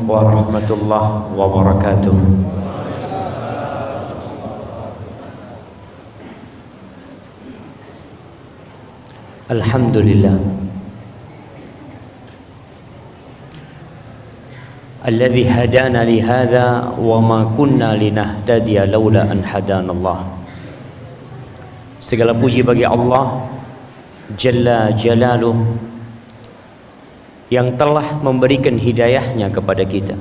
warahmatullahi wabarakatuh. Alhamdulillah alladzi hadana li hadza wa ma kunna linahtadiya laula an hadanallah. Segala puji bagi Allah Jalla Jalaluh yang telah memberikan hidayahnya kepada kita.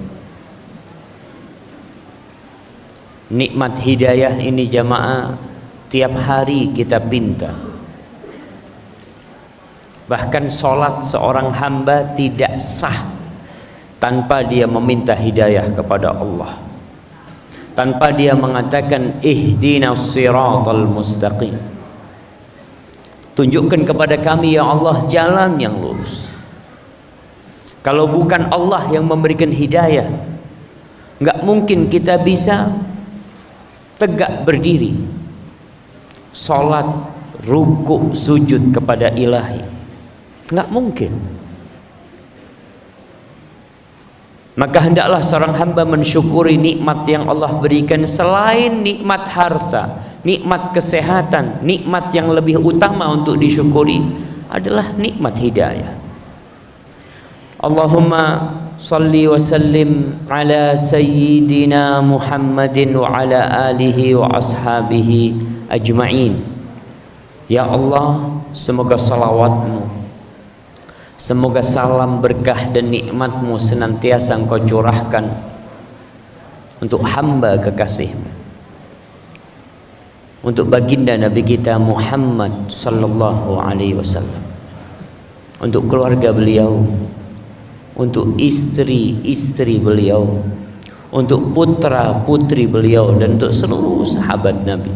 Nikmat hidayah ini jamaah tiap hari kita pinta. Bahkan sholat seorang hamba tidak sah tanpa dia meminta hidayah kepada Allah, tanpa dia mengatakan ihdinas siratal mustaqim, tunjukkan kepada kami ya Allah jalan yang lurus. Kalau bukan Allah yang memberikan hidayah, nggak mungkin kita bisa tegak berdiri, sholat, ruku, sujud kepada ilahi. Nggak mungkin. Maka hendaklah seorang hamba mensyukuri nikmat yang Allah berikan. Selain nikmat harta, nikmat kesehatan, nikmat yang lebih utama untuk disyukuri adalah nikmat hidayah. Allahumma salli wa sallim ala sayyidina Muhammadin wa ala alihi wa ashabihi ajma'in. Ya Allah, semoga salawatmu, semoga salam berkah dan nikmatmu senantiasa engkau curahkan untuk hamba kekasihmu, untuk baginda Nabi kita Muhammad sallallahu alaihi wasallam, untuk keluarga beliau, untuk istri-istri beliau, untuk putra-putri beliau, dan untuk seluruh sahabat Nabi.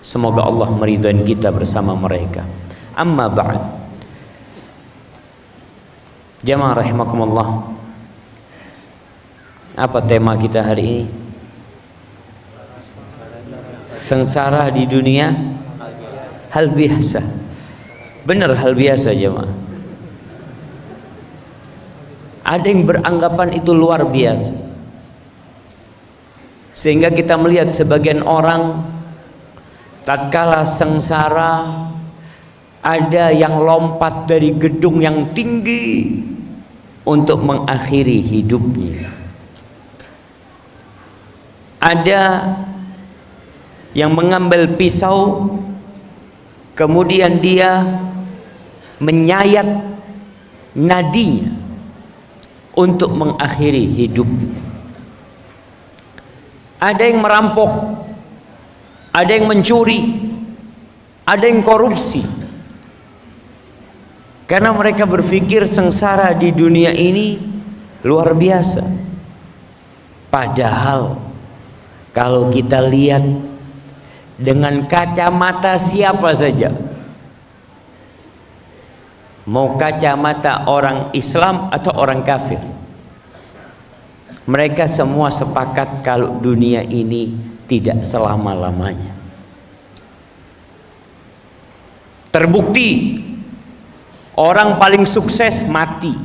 Semoga Allah meridhai kita bersama mereka. Amma ba'd. Jamaah rahimakumullah, apa tema kita hari ini? Sengsara di dunia hal biasa. Benar, hal biasa jamaah. Ada yang beranggapan itu luar biasa, sehingga kita melihat sebagian orang tatkala sengsara ada yang lompat dari gedung yang tinggi untuk mengakhiri hidupnya. Ada yang mengambil pisau kemudian dia menyayat nadinya untuk mengakhiri hidupnya. Ada yang merampok, ada yang mencuri, ada yang korupsi, karena mereka berpikir sengsara di dunia ini luar biasa. Padahal kalau kita lihat dengan kacamata siapa saja, mau kacamata orang Islam atau orang kafir, mereka semua sepakat kalau dunia ini tidak selama-lamanya. Terbukti orang paling sukses mati,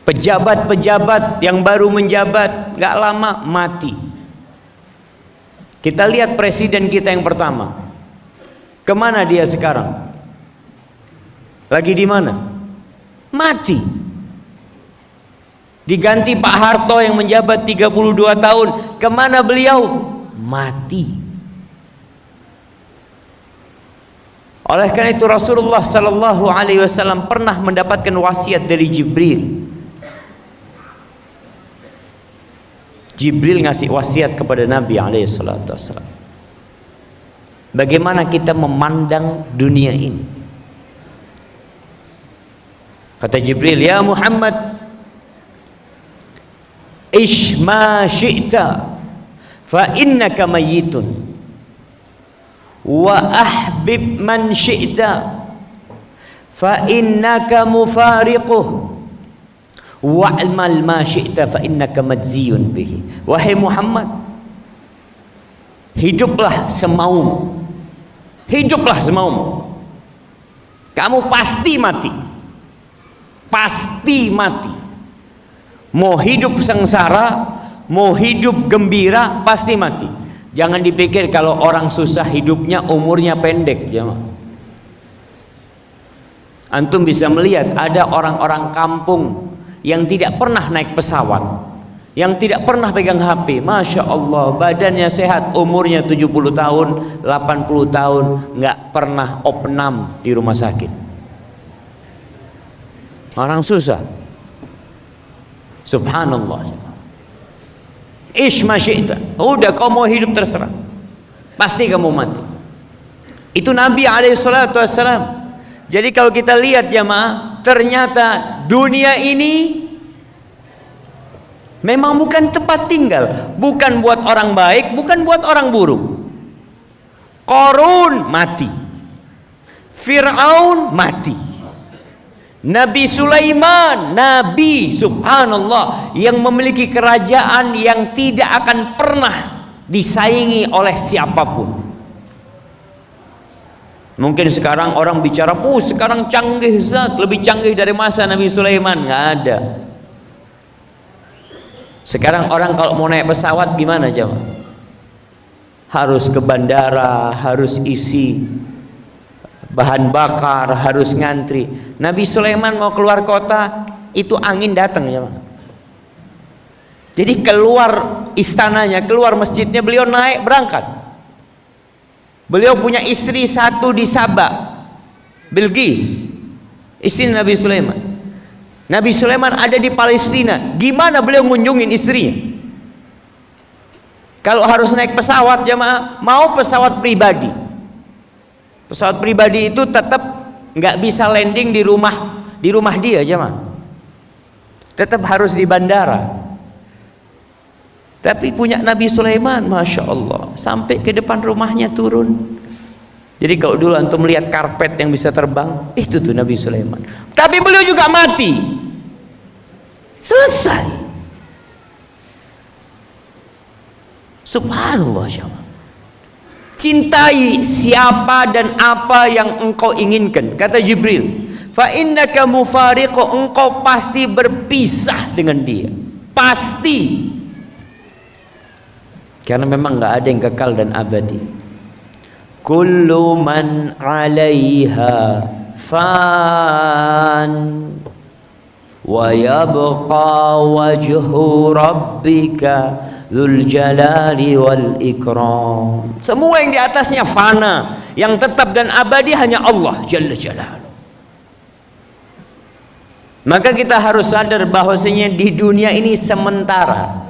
pejabat-pejabat yang baru menjabat gak lama mati. Kita lihat presiden kita yang pertama, kemana dia sekarang? Lagi di mana? Mati. Diganti Pak Harto yang menjabat 32 tahun, kemana beliau? Mati. Oleh karena itu Rasulullah sallallahu alaihi wasallam pernah mendapatkan wasiat dari Jibril. Jibril ngasih wasiat kepada Nabi alaihi salatu wasallam. Bagaimana kita memandang dunia ini? Kata Jibril, ya Muhammad, ish ma syi'ta fa innaka mayyitun wa ahbib man syi'ta fa innaka mufariquh wa'mal ma syi'ta fa innaka majziyun bihi. Wahai Muhammad, hiduplah semaumu, hiduplah semaumu, kamu pasti mati. pasti mati. Mau hidup sengsara, mau hidup gembira, pasti mati. Jangan dipikir kalau orang susah hidupnya umurnya pendek, jemaah. Antum bisa melihat ada orang-orang kampung yang tidak pernah naik pesawat, yang tidak pernah pegang HP, Masya Allah, badannya sehat, umurnya 70 tahun, 80 tahun, nggak pernah opnam di rumah sakit. Orang susah. Subhanallah. Ish masyi'ta, udah kau mau hidup terserah, pasti kamu mati. Itu Nabi SAW. Jadi kalau kita lihat jamaah, ternyata dunia ini memang bukan tempat tinggal, bukan buat orang baik, bukan buat orang buruk. Qarun mati, Fir'aun mati, Nabi Sulaiman, Nabi subhanallah, yang memiliki kerajaan yang tidak akan pernah disaingi oleh siapapun. Mungkin sekarang orang bicara, sekarang canggih Zat, lebih canggih dari masa Nabi Sulaiman. Nggak ada. Sekarang orang kalau mau naik pesawat gimana jemaah? Harus ke bandara, harus isi bahan bakar, harus ngantri. Nabi Sulaiman mau keluar kota, itu angin datang jemaah. Jadi keluar istananya, keluar masjidnya, beliau naik berangkat. Beliau punya istri satu di Sabah, Bilqis, istri Nabi Sulaiman. Nabi Sulaiman ada di Palestina. Gimana beliau ngunjungin istrinya? Kalau harus naik pesawat jemaah, mau pesawat pribadi. Pesawat pribadi itu tetap nggak bisa landing di rumah dia jemaah. Tetap harus di bandara. Tapi punya Nabi Sulaiman, Masya Allah, sampai ke depan rumahnya turun. Jadi kalau dulu antum melihat karpet yang bisa terbang, itu tuh Nabi Sulaiman. Tapi beliau juga mati. Selesai. Subhanallah. Cintai siapa dan apa yang engkau inginkan. Kata Jibril, fa innaka mufariqu, engkau pasti berpisah dengan dia. Pasti. Karena memang nggak ada yang kekal dan abadi. Kullu man 'alaiha fan wa yabqa wajhu rabbika dzul jalali wal ikram. Semua yang di atasnya fana, yang tetap dan abadi hanya Allah Jalla Jalaluhu. Maka kita harus sadar bahwasanya di dunia ini sementara.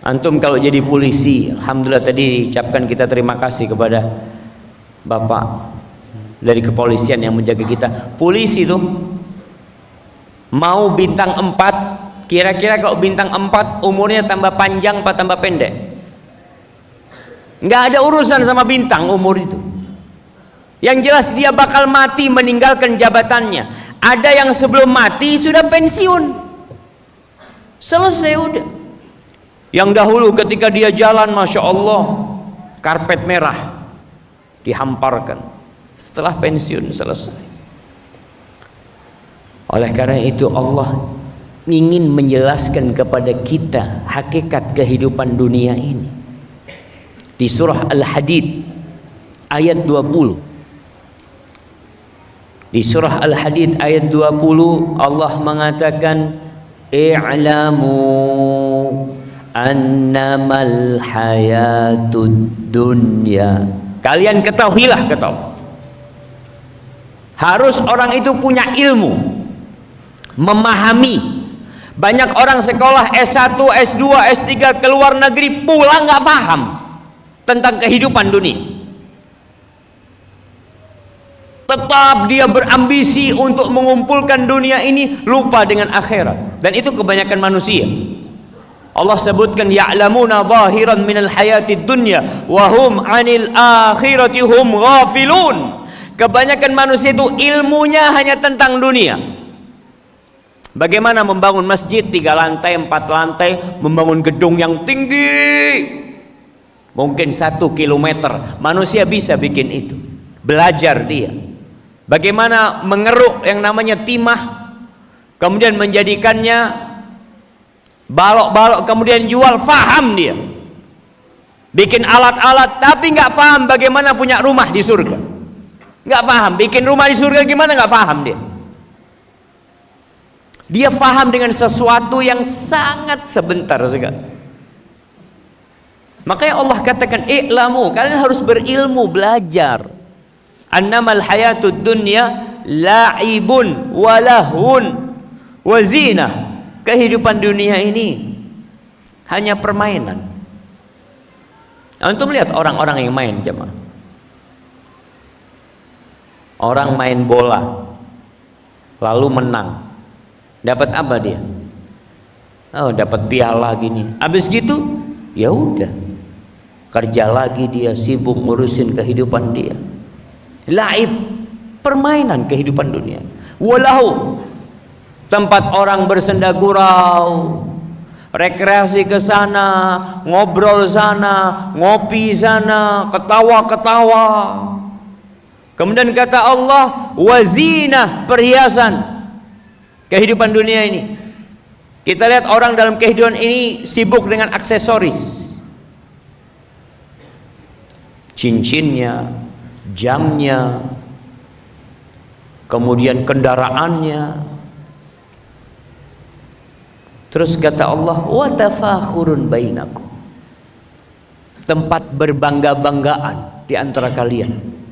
Antum kalau jadi polisi, alhamdulillah tadi ucapkan kita terima kasih kepada Bapak dari kepolisian yang menjaga kita. Polisi itu mau bintang 4, kira-kira kalau bintang 4 umurnya tambah panjang apa tambah pendek? Nggak ada urusan sama bintang umur itu. Yang jelas dia bakal mati meninggalkan jabatannya. Ada yang sebelum mati sudah pensiun. Selesai udah. Yang dahulu ketika dia jalan, Masya Allah, karpet merah dihamparkan. Setelah pensiun selesai. Oleh karena itu Allah ingin menjelaskan kepada kita hakikat kehidupan dunia ini. Di surah Al-Hadid ayat 20. Di surah Al-Hadid ayat 20 Allah mengatakan, i'lamu annamal hayatud dunya. Kalian ketahuilah, harus orang itu punya ilmu, memahami. Banyak orang sekolah S1, S2, S3 ke luar negeri, pulang nggak paham tentang kehidupan dunia. Tetap dia berambisi untuk mengumpulkan dunia ini, lupa dengan akhirat. Dan itu kebanyakan manusia. Allah sebutkan ya'lamuna zahiran minal hayatid dunya wa hum 'anil akhirati hum ghafilun. Kebanyakan manusia itu ilmunya hanya tentang dunia. Bagaimana membangun masjid 3 lantai, 4 lantai, membangun gedung yang tinggi. Mungkin 1 kilometer. Manusia bisa bikin itu. Belajar dia. bagaimana mengeruk yang namanya timah, kemudian menjadikannya balok-balok, kemudian jual. Faham dia, bikin alat-alat, tapi nggak paham bagaimana punya rumah di surga. Nggak paham bikin rumah di surga gimana, nggak paham dia. Dia paham dengan sesuatu yang sangat sebentar sekali. Makanya Allah katakan, i'lamu, kalian harus berilmu, belajar. Annamal hayatud dunya la'ibun walahun wazinah. Kehidupan dunia ini hanya permainan. Antum lihat orang-orang yang main, jemaah. Orang main bola lalu menang, dapat apa dia? Oh, dapat piala gini. Habis gitu ya udah, kerja lagi, dia sibuk ngurusin kehidupan dia. Laib, permainan kehidupan dunia. Walahu, tempat orang bersenda gurau, rekreasi ke sana, ngobrol sana, ngopi sana, ketawa-ketawa. Kemudian kata Allah, wazinah, perhiasan kehidupan dunia ini. Kita lihat orang dalam kehidupan ini sibuk dengan aksesoris, cincinnya, jamnya, kemudian kendaraannya. Terus kata Allah, wa tafakhurun bainakum, tempat berbangga-banggaan di antara kalian.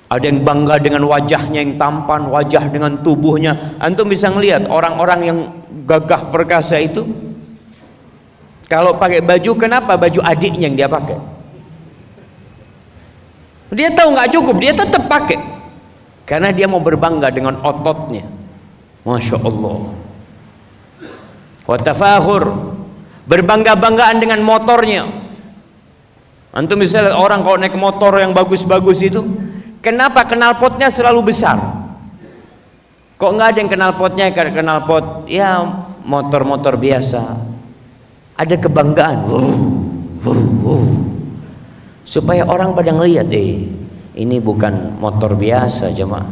Ada yang bangga dengan wajahnya yang tampan, wajah dengan tubuhnya. Antum bisa ngelihat orang-orang yang gagah perkasa itu, kalau pakai baju, kenapa baju adiknya yang dia pakai? Dia tahu nggak cukup, dia tetap pakai karena dia mau berbangga dengan ototnya. Masya Allah. Wa tafakhur, berbangga-banggaan dengan motornya. Antum bisa lihat orang kalau naik motor yang bagus-bagus itu, kenapa knalpotnya selalu besar? Kok nggak ada yang knalpotnya kayak knalpot ya motor-motor biasa? Ada kebanggaan, supaya orang pada ngelihat, ini bukan motor biasa, jemaah.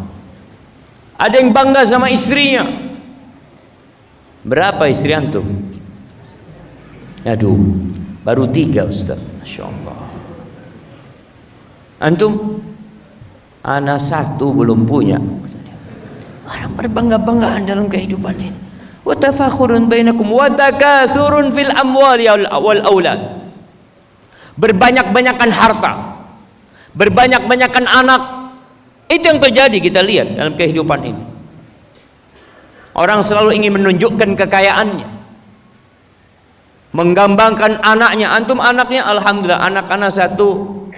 Ada yang bangga sama istrinya. Berapa istri antum? Aduh, baru 3 Ustaz. Masya Allah. Antum? Ana 1 belum punya. Orang berbangga-banggaan dalam kehidupan ini. Wa tafakhurun bainakum wa takathurun fil amwali wal aulad. Berbanyak-banyakan harta, berbanyak-banyakan anak. Itu yang terjadi, kita lihat dalam kehidupan ini. Orang selalu ingin menunjukkan kekayaannya, menggambarkan anaknya. Antum anaknya, alhamdulillah, anak-anak 1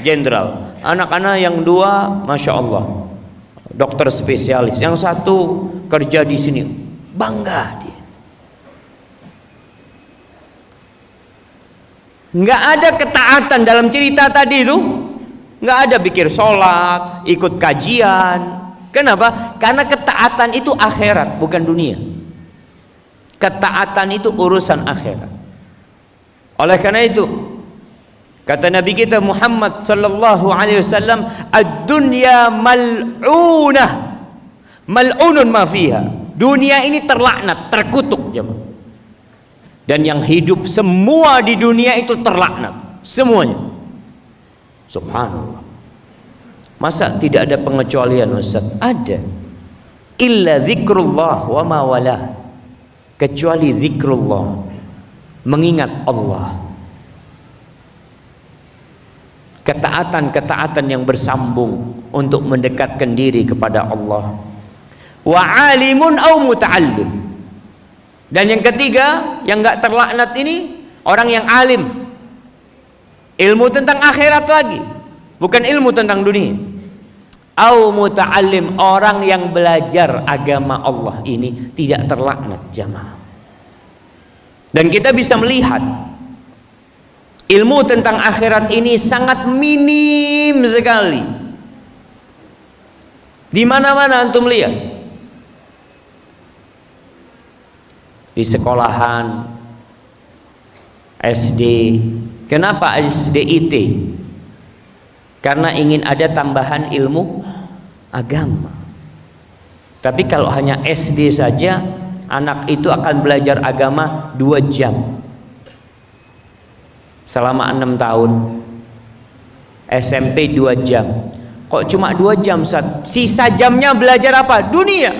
jenderal, anak-anak yang 2 masya Allah dokter spesialis, yang 1 kerja di sini. Bangga dia. Nggak ada ketaatan dalam cerita tadi itu, nggak ada pikir sholat, ikut kajian. Kenapa? Karena ketaatan itu akhirat, bukan dunia. Ketaatan itu urusan akhirat. Oleh karena itu, kata Nabi kita Muhammad sallallahu alaihi wasallam, ad-dunya mal'unah, mal'unun ma fiha. Dunia ini terlaknat, terkutuk, jemaah. Dan yang hidup semua di dunia itu terlaknat, semuanya. Subhanallah. Masa tidak ada pengecualian, Ustaz? Ada. Illa zikrullah wa ma walah, kecuali zikrullah, mengingat Allah. Ketaatan-ketaatan yang bersambung untuk mendekatkan diri kepada Allah. Wa alimun au muta'allim. Dan yang ketiga, yang enggak terlaknat ini, orang yang alim, ilmu tentang akhirat lagi, bukan ilmu tentang dunia. Au muta'allim, orang yang belajar agama Allah ini tidak terlaknat, jamaah. Dan kita bisa melihat ilmu tentang akhirat ini sangat minim sekali. Di mana-mana antum lihat, di sekolahan, SD. Kenapa SDIT? Karena ingin ada tambahan ilmu agama. Tapi kalau hanya SD saja, anak itu akan belajar agama 2 jam selama 6 tahun. SMP 2 jam. Kok cuma 2 jam, Ustaz? Sisa jamnya belajar apa? Dunia.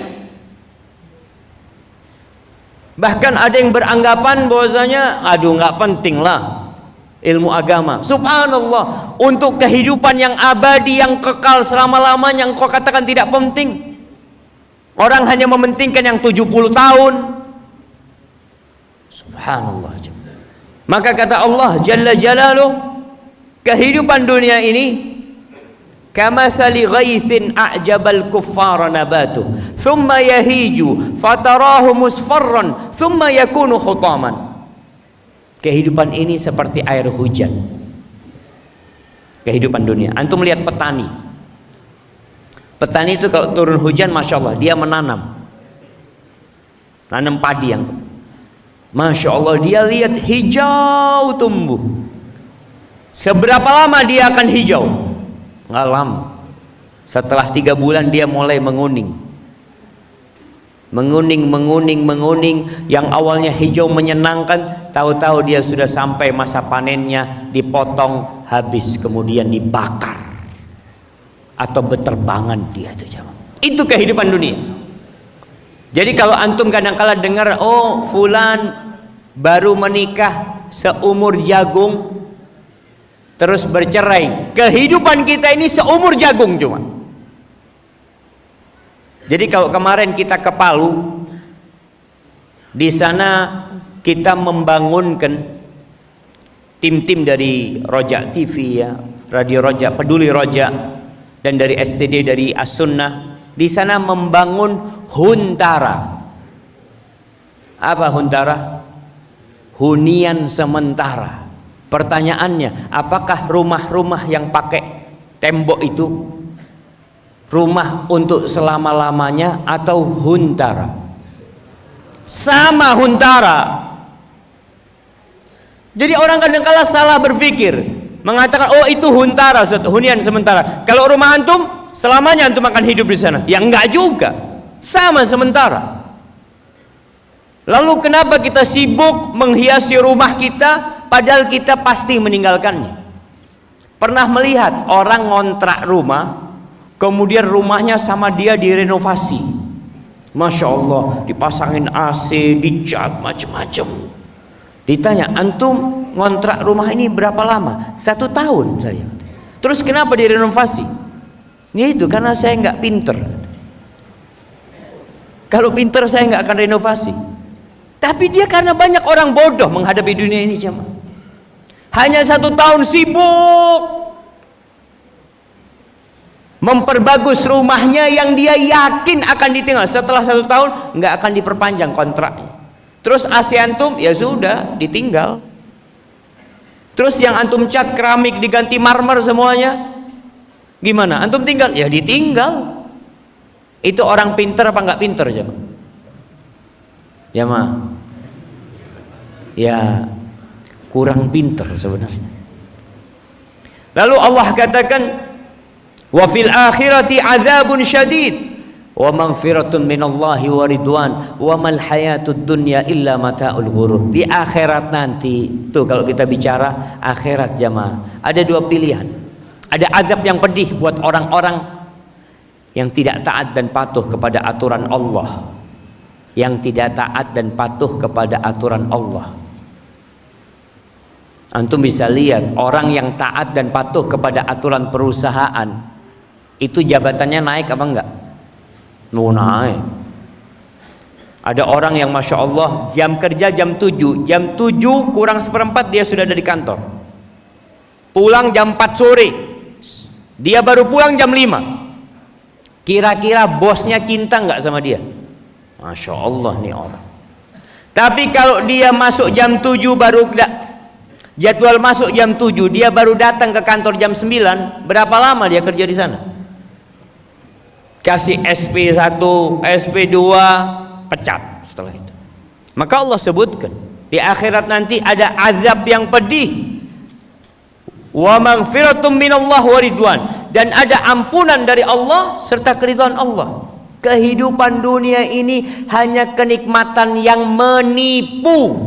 Bahkan ada yang beranggapan bahwasanya aduh nggak penting lah ilmu agama. Subhanallah, untuk kehidupan yang abadi, yang kekal selama-lamanya engkau katakan tidak penting. Orang hanya mementingkan yang 70 tahun. Subhanallah. Maka kata Allah Jalla Jalaluh, kehidupan dunia ini kamathali ghaithin a'jabal kuffara nabatu thumma yahiju fatarahu musfarran thumma yakunu hutaman. Kehidupan ini seperti air hujan. Kehidupan dunia. Antum lihat petani. Petani itu kalau turun hujan, masya Allah, dia menanam padi yang, masya Allah, dia lihat hijau tumbuh. Seberapa lama dia akan hijau? Nggak lama. Setelah 3 bulan dia mulai menguning. Menguning. Yang awalnya hijau menyenangkan, tahu-tahu dia sudah sampai masa panennya, dipotong, habis, kemudian dibakar atau beterbangan dia itu. Itu kehidupan dunia. Jadi kalau antum kadang-kala dengar, oh fulan baru menikah seumur jagung terus bercerai, kehidupan kita ini seumur jagung cuma. Jadi kalau kemarin kita ke Palu, di sana kita membangunkan tim-tim dari Roja TV ya, Radio Roja, Peduli Roja, dan dari STD, dari As-Sunnah. Di sana membangun huntara. Apa huntara? Hunian sementara. Pertanyaannya, apakah rumah-rumah yang pakai tembok itu rumah untuk selama-lamanya atau huntara? Sama huntara. Jadi orang kadang-kala salah berpikir, mengatakan oh itu huntara, hunian sementara. Kalau rumah antum selamanya antum akan hidup di sana. Ya enggak juga, sama sementara. Lalu kenapa kita sibuk menghiasi rumah kita padahal kita pasti meninggalkannya? Pernah melihat orang ngontrak rumah, kemudian rumahnya sama dia direnovasi, masya Allah, dipasangin AC, dicat macam-macam. Ditanya, antum ngontrak rumah ini berapa lama? 1 tahun saya. Terus kenapa direnovasi? Ya itu karena saya nggak pinter. Kalau pinter saya nggak akan renovasi. Tapi dia karena banyak orang bodoh menghadapi dunia ini jemaah. Hanya 1 tahun sibuk memperbagus rumahnya yang dia yakin akan ditinggal. Setelah 1 tahun nggak akan diperpanjang kontraknya. Terus AC antum ya sudah ditinggal. Terus yang antum cat keramik diganti marmer semuanya, gimana? Antum tinggal? Ya ditinggal. Itu orang pinter apa nggak pinter jemaah? Ya mah, ya kurang pinter sebenarnya. Lalu Allah katakan, wa fil akhirati adzabun syadid wa maghfiratun minallahi wa ridwan wa mal hayatud dunya illa mataul ghurur. Di akhirat nanti, tuh kalau kita bicara akhirat jamaah, ada 2 pilihan. Ada azab yang pedih buat orang-orang yang tidak taat dan patuh kepada aturan Allah. Yang tidak taat dan patuh kepada aturan Allah. Antum bisa lihat orang yang taat dan patuh kepada aturan perusahaan, itu jabatannya naik apa enggak? Mau naik. Ada orang yang masya Allah jam kerja jam 7, jam 7 kurang seperempat dia sudah ada di kantor. Pulang jam 4 sore, dia baru pulang jam 5. Kira-kira bosnya cinta enggak sama dia? Masya Allah nih orang. Tapi kalau dia masuk jam 7 baru jadwal masuk jam 7, dia baru datang ke kantor jam 9, berapa lama dia kerja di sana? Kasih SP1, SP2, pecat setelah itu. Maka Allah sebutkan di akhirat nanti ada azab yang pedih. Wa maghfiratum minallah wa ridwan, dan ada ampunan dari Allah serta keridhaan Allah. Kehidupan dunia ini hanya kenikmatan yang menipu.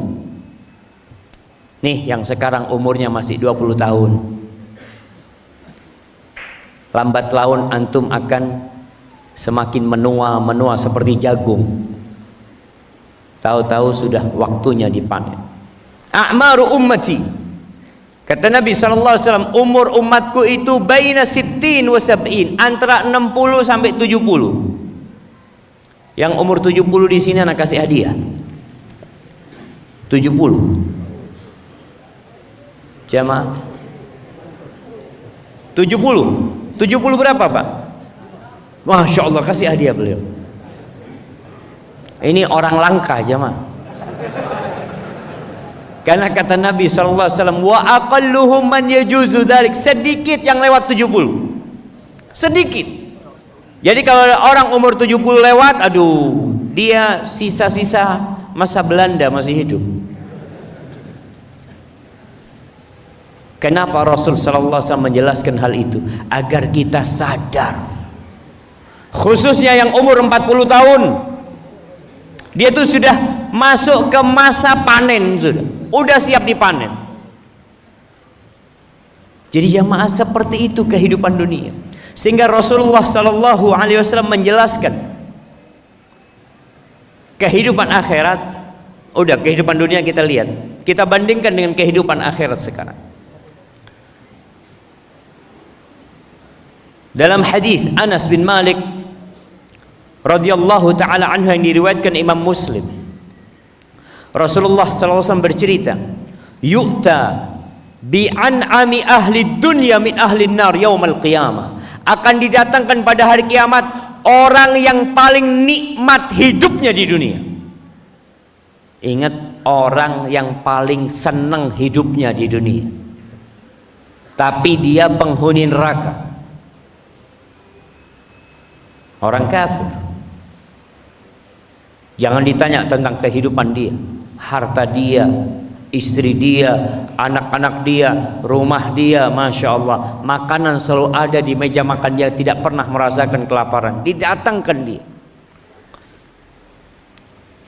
Nih yang sekarang umurnya masih 20 tahun, lambat laun antum akan semakin menua seperti jagung. Tahu-tahu sudah waktunya dipanen. A'maru ummati, kata Nabi SAW, umur umatku itu baina sittin wa sab'in, antara 60 sampai 70. Yang umur 70 di sini anak kasih hadiah 70 jamaah. 70 berapa Pak? Masya Allah, kasih hadiah beliau. Ini orang langka jamaah. Karena kata Nabi SAW, wa aqalluhum man yajuzu dzalik, sedikit yang lewat 70, sedikit. Jadi kalau orang umur 70 lewat, aduh, dia sisa-sisa masa Belanda masih hidup. Kenapa Rasul sallallahu alaihi wasallam menjelaskan hal itu? Agar kita sadar, khususnya yang umur 40 tahun, dia tuh sudah masuk ke masa panen, sudah siap dipanen. Jadi jamaah, seperti itu kehidupan dunia. Sehingga Rasulullah sallallahu alaihi wasallam menjelaskan kehidupan akhirat. Udah, kehidupan dunia kita lihat, kita bandingkan dengan kehidupan akhirat sekarang. Dalam hadis Anas bin Malik radhiyallahu taala anhu yang diriwayatkan Imam Muslim, Rasulullah sallallahu alaihi wasallam bercerita, yu'ta bi an'ami ahli dunya min ahli nar yaumal qiyamah, akan didatangkan pada hari kiamat orang yang paling nikmat hidupnya di dunia. Ingat, orang yang paling senang hidupnya di dunia, tapi dia penghuni neraka, orang kafir. Jangan ditanya tentang kehidupan dia, harta dia, istri dia, anak-anak dia, rumah dia, Masya Allah, makanan selalu ada di meja makan dia, tidak pernah merasakan kelaparan. Didatangkan dia,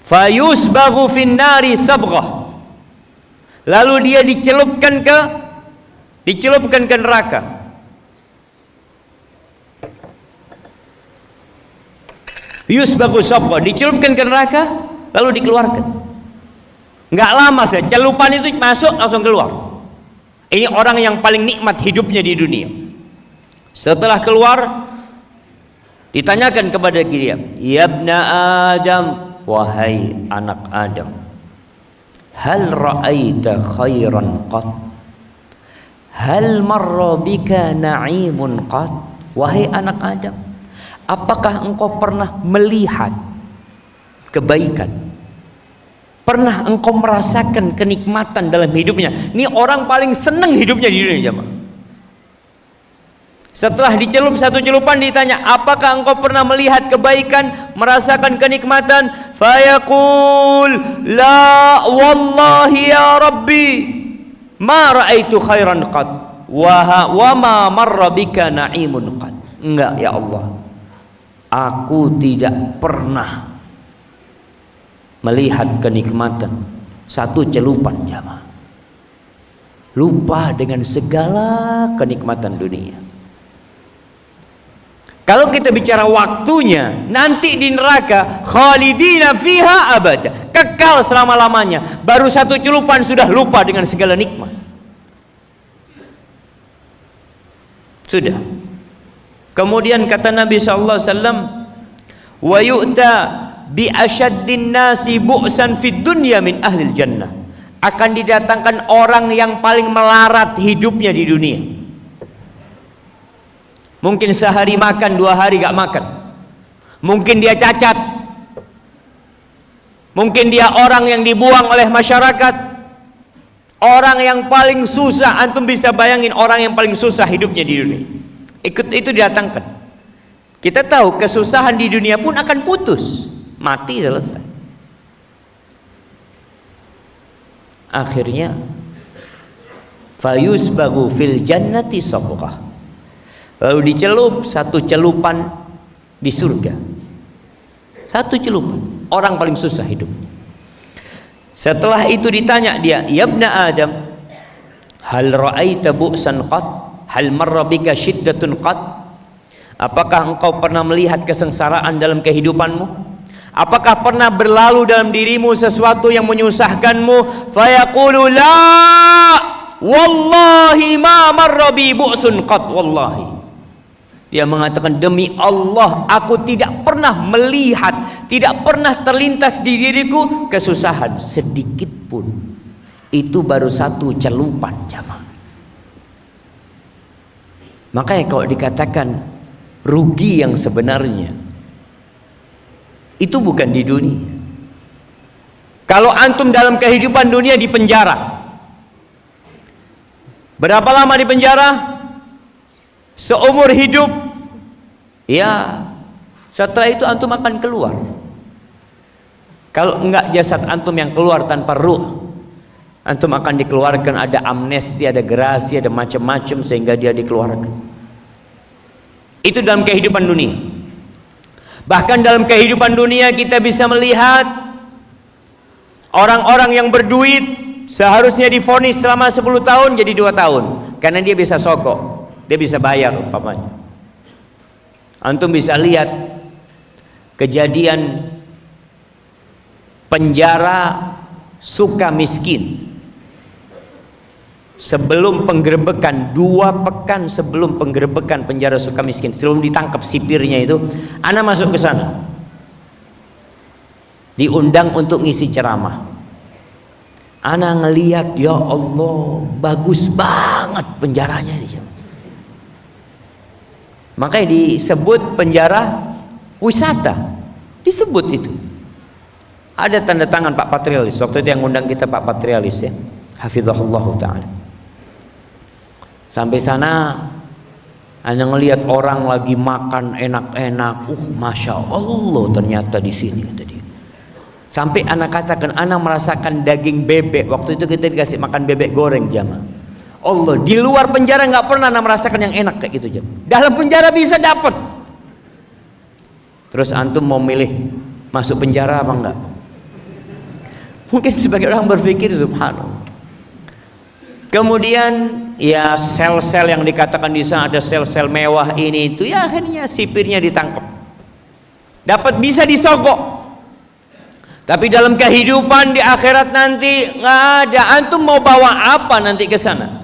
fayusbaghu finnari sabghah, lalu dia dicelupkan ke neraka. Yusbaghu sabghah, dicelupkan ke neraka lalu dikeluarkan. Nggak lama saja celupan itu masuk langsung keluar. Ini orang yang paling nikmat hidupnya di dunia. Setelah keluar, ditanyakan kepada dia, ya ibna Adam, wahai anak Adam, hal ra'aita khairan qat, hal marra bika na'imun qat. Wahai anak Adam, apakah engkau pernah melihat kebaikan? Pernah engkau merasakan kenikmatan dalam hidupnya? Ini orang paling senang hidupnya di dunia jemaah. Setelah dicelup satu celupan, ditanya, apakah engkau pernah melihat kebaikan, merasakan kenikmatan? Fayaqul, la wallahi ya Rabbi, ma ra'aitu khairan qad, wa ma marra bika na'imun qad. Enggak ya Allah, aku tidak pernah melihat kenikmatan satu celupan jamaah. Lupa dengan segala kenikmatan dunia. Kalau kita bicara waktunya, nanti di neraka khalidina fiha abada, kekal selama-lamanya. Baru satu celupan sudah lupa dengan segala nikmat. Sudah. Kemudian kata Nabi sallallahu alaihi wasallam, wa yu'ta bi asyaddin nasi bu'san fid dunya min ahlil jannah, akan didatangkan orang yang paling melarat hidupnya di dunia. Mungkin sehari makan, 2 hari gak makan. Mungkin dia cacat, mungkin dia orang yang dibuang oleh masyarakat, orang yang paling susah. Antum bisa bayangin orang yang paling susah hidupnya di dunia, itu didatangkan. Kita tahu kesusahan di dunia pun akan putus, mati, selesai. Akhirnya fayusbagu fil jannati sabghah, lalu dicelup, satu celupan di surga. Satu celupan. Orang paling susah hidup. Setelah itu ditanya dia, ya ibna Adam, hal ra'aita bu'san qat? Hal marra bika syiddatun qat? Apakah engkau pernah melihat kesengsaraan dalam kehidupanmu? Apakah pernah berlalu dalam dirimu sesuatu yang menyusahkanmu? Fayaqulu la wallahi ma marra bi bu'sun qat wallahi. Dia mengatakan, demi Allah aku tidak pernah melihat, tidak pernah terlintas di diriku kesusahan sedikit pun. Itu baru satu celupan jamaah. Makanya kalau dikatakan rugi yang sebenarnya, itu bukan di dunia. Kalau antum dalam kehidupan dunia di penjara, berapa lama di penjara? Seumur hidup. Ya, setelah itu antum akan keluar. Kalau enggak jasad antum yang keluar tanpa ruh, antum akan dikeluarkan, ada amnesti, ada gerasi, ada macam-macam sehingga dia dikeluarkan. Itu dalam kehidupan dunia. Bahkan dalam kehidupan dunia kita bisa melihat orang-orang yang berduit seharusnya divonis selama 10 tahun jadi 2 tahun karena dia bisa sogok. Dia bisa bayar umpamanya. Antum bisa lihat kejadian penjara Sukamiskin sebelum penggerebekan, 2 pekan sebelum penggerebekan penjara Sukamiskin, sebelum ditangkap sipirnya itu, ana masuk ke sana, diundang untuk ngisi ceramah. Ana ngelihat, ya Allah, bagus banget penjaranya ini. Makanya disebut penjara wisata, disebut itu. Ada tanda tangan Pak Patrialis, waktu itu yang ngundang kita Pak Patrialis ya, hafizahullah ta'ala. Sampai sana hanya ngelihat orang lagi makan enak-enak, masya Allah ternyata di sini tadi. Sampai anak katakan, anak merasakan daging bebek. Waktu itu kita dikasih makan bebek goreng jamaah. Allah, di luar penjara nggak pernah anak merasakan yang enak kayak gitu jam. Dalam penjara bisa dapat. Terus antum mau milih masuk penjara apa enggak? Mungkin sebagai orang berpikir subhanallah. Kemudian ya sel-sel yang dikatakan di sana ada sel-sel mewah ini itu, ya akhirnya sipirnya ditangkap. Dapat bisa disogok. Tapi dalam kehidupan di akhirat nanti nggak ada. Antum mau bawa apa nanti ke sana?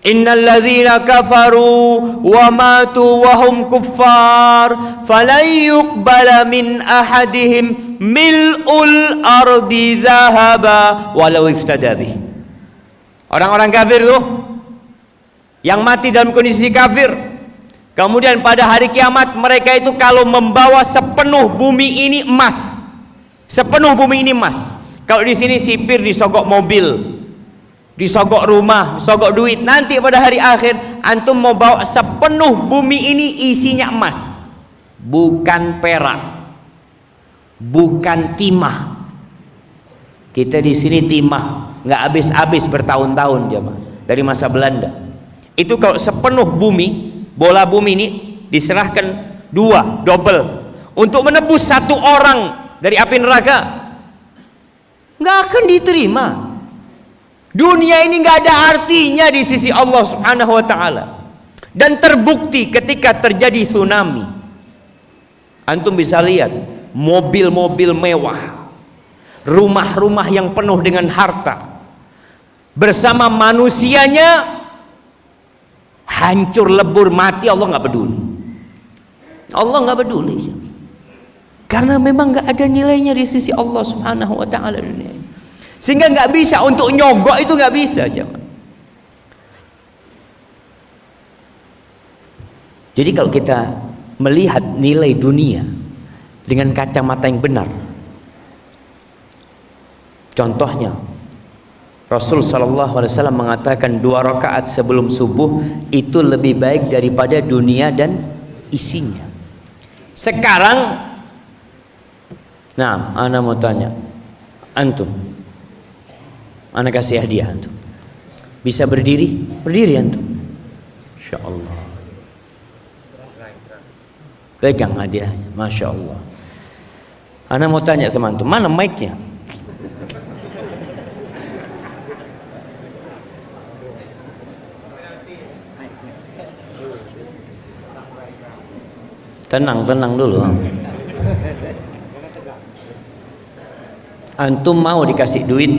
Innal ladzina kafaru wa matu wa hum kuffar falan yuqbala min ahadihim mil'ul ardi dhahaba walau iftada bih. Orang-orang kafir tuh yang mati dalam kondisi kafir, kemudian pada hari kiamat mereka itu kalau membawa sepenuh bumi ini emas, sepenuh bumi ini emas. Kalau di sini sipir disogok mobil, disogok rumah, disogok duit. Nanti pada hari akhir antum mau bawa sepenuh bumi ini isinya emas, bukan perak, bukan timah. Kita di sini timah nggak habis-habis bertahun-tahun dia mah dari masa Belanda. Itu kalau sepenuh bumi, bola bumi ini diserahkan 2 double untuk menebus 1 orang dari api neraka, nggak akan diterima. Dunia ini nggak ada artinya di sisi Allah Subhanahu wa ta'ala. Dan terbukti ketika terjadi tsunami, antum bisa lihat mobil-mobil mewah, rumah-rumah yang penuh dengan harta, bersama manusianya hancur lebur mati. Allah nggak peduli. Allah nggak peduli karena memang nggak ada nilainya di sisi Allah Subhanahu wa ta'ala dunia. Sehingga nggak bisa untuk nyogok, itu nggak bisa jangan. Jadi kalau kita melihat nilai dunia dengan kacamata yang benar, contohnya Rasul sallallahu alaihi wasallam mengatakan 2 rakaat sebelum subuh itu lebih baik daripada dunia dan isinya. Sekarang, nah, ana mau tanya, antum, ana kasih hadiah antum. Bisa berdiri? Berdiri antum. Insyaallah. Pegang hadiah, Masya Allah. Ana mau tanya sama antum, mana mic-nya? Tenang dulu. Antum mau dikasih duit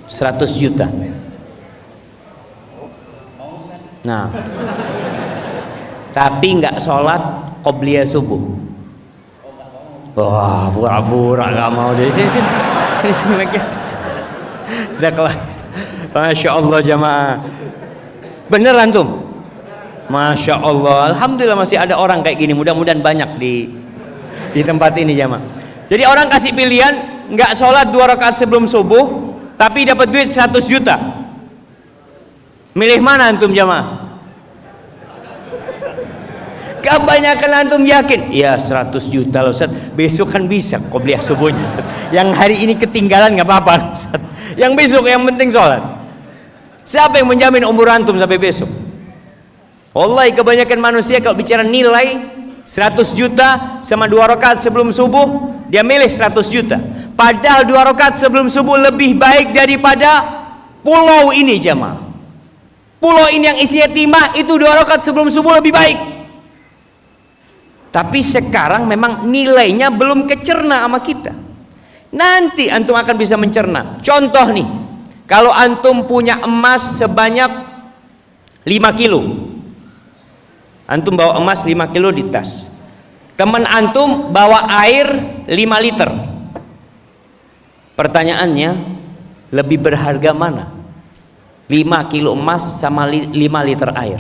100 juta. Nah, tapi nggak sholat qobliyah subuh. Wah, pura-pura nggak mau. Dari sini mic-nya. Zakallah. Masya Allah jamaah. Bener antum? Masya Allah. Alhamdulillah masih ada orang kayak gini. Mudah-mudahan banyak di tempat ini jamaah. Jadi orang kasih pilihan, nggak sholat 2 rakaat sebelum subuh, tapi dapat duit 100 juta. Milih mana antum jamaah? Kebanyakan antum yakin, ya 100 juta loh Ustaz, besok kan bisa qobliyah subuhnya Ustaz. Yang hari ini ketinggalan nggak apa-apa Ustaz. Yang besok yang penting sholat. Siapa yang menjamin umur antum sampai besok? Wallahi kebanyakan manusia kalau bicara nilai 100 juta sama 2 rakaat sebelum subuh, dia milih 100 juta. Padahal 2 rakaat sebelum subuh lebih baik daripada pulau ini jamaah. Pulau ini yang isinya timah, itu 2 rakaat sebelum subuh lebih baik. Tapi sekarang memang nilainya belum kecerna sama kita. Nanti antum akan bisa mencerna. Contoh nih, kalau antum punya emas sebanyak 5 kilo, antum bawa emas 5 kilo di tas, teman antum bawa air 5 liter. Pertanyaannya, lebih berharga mana? 5 kilo emas sama 5 liter air?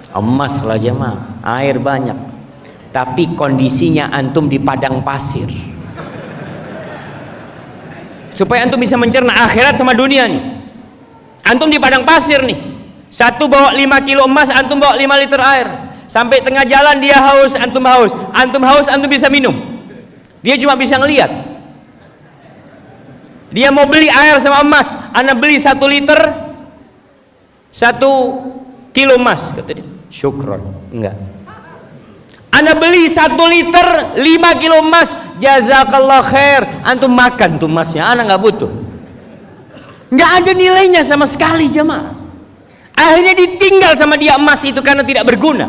Emas lah jemaah, air banyak. Tapi kondisinya antum di padang pasir. Supaya antum bisa mencerna akhirat sama dunia nih. Antum di padang pasir nih. Satu bawa 5 kilo emas, antum bawa 5 liter air. Sampai tengah jalan dia haus, antum haus. Antum haus, antum bisa minum. Dia cuma bisa ngelihat. Dia mau beli air sama emas, anda beli 1 liter 1 kilo emas, kata dia. Syukron. Enggak. Anda beli 1 liter 5 kilo emas, jazakallah khair, antum makan tuh emasnya, anda nggak butuh. Nggak ada nilainya sama sekali jemaah. Akhirnya ditinggal sama dia emas itu karena tidak berguna.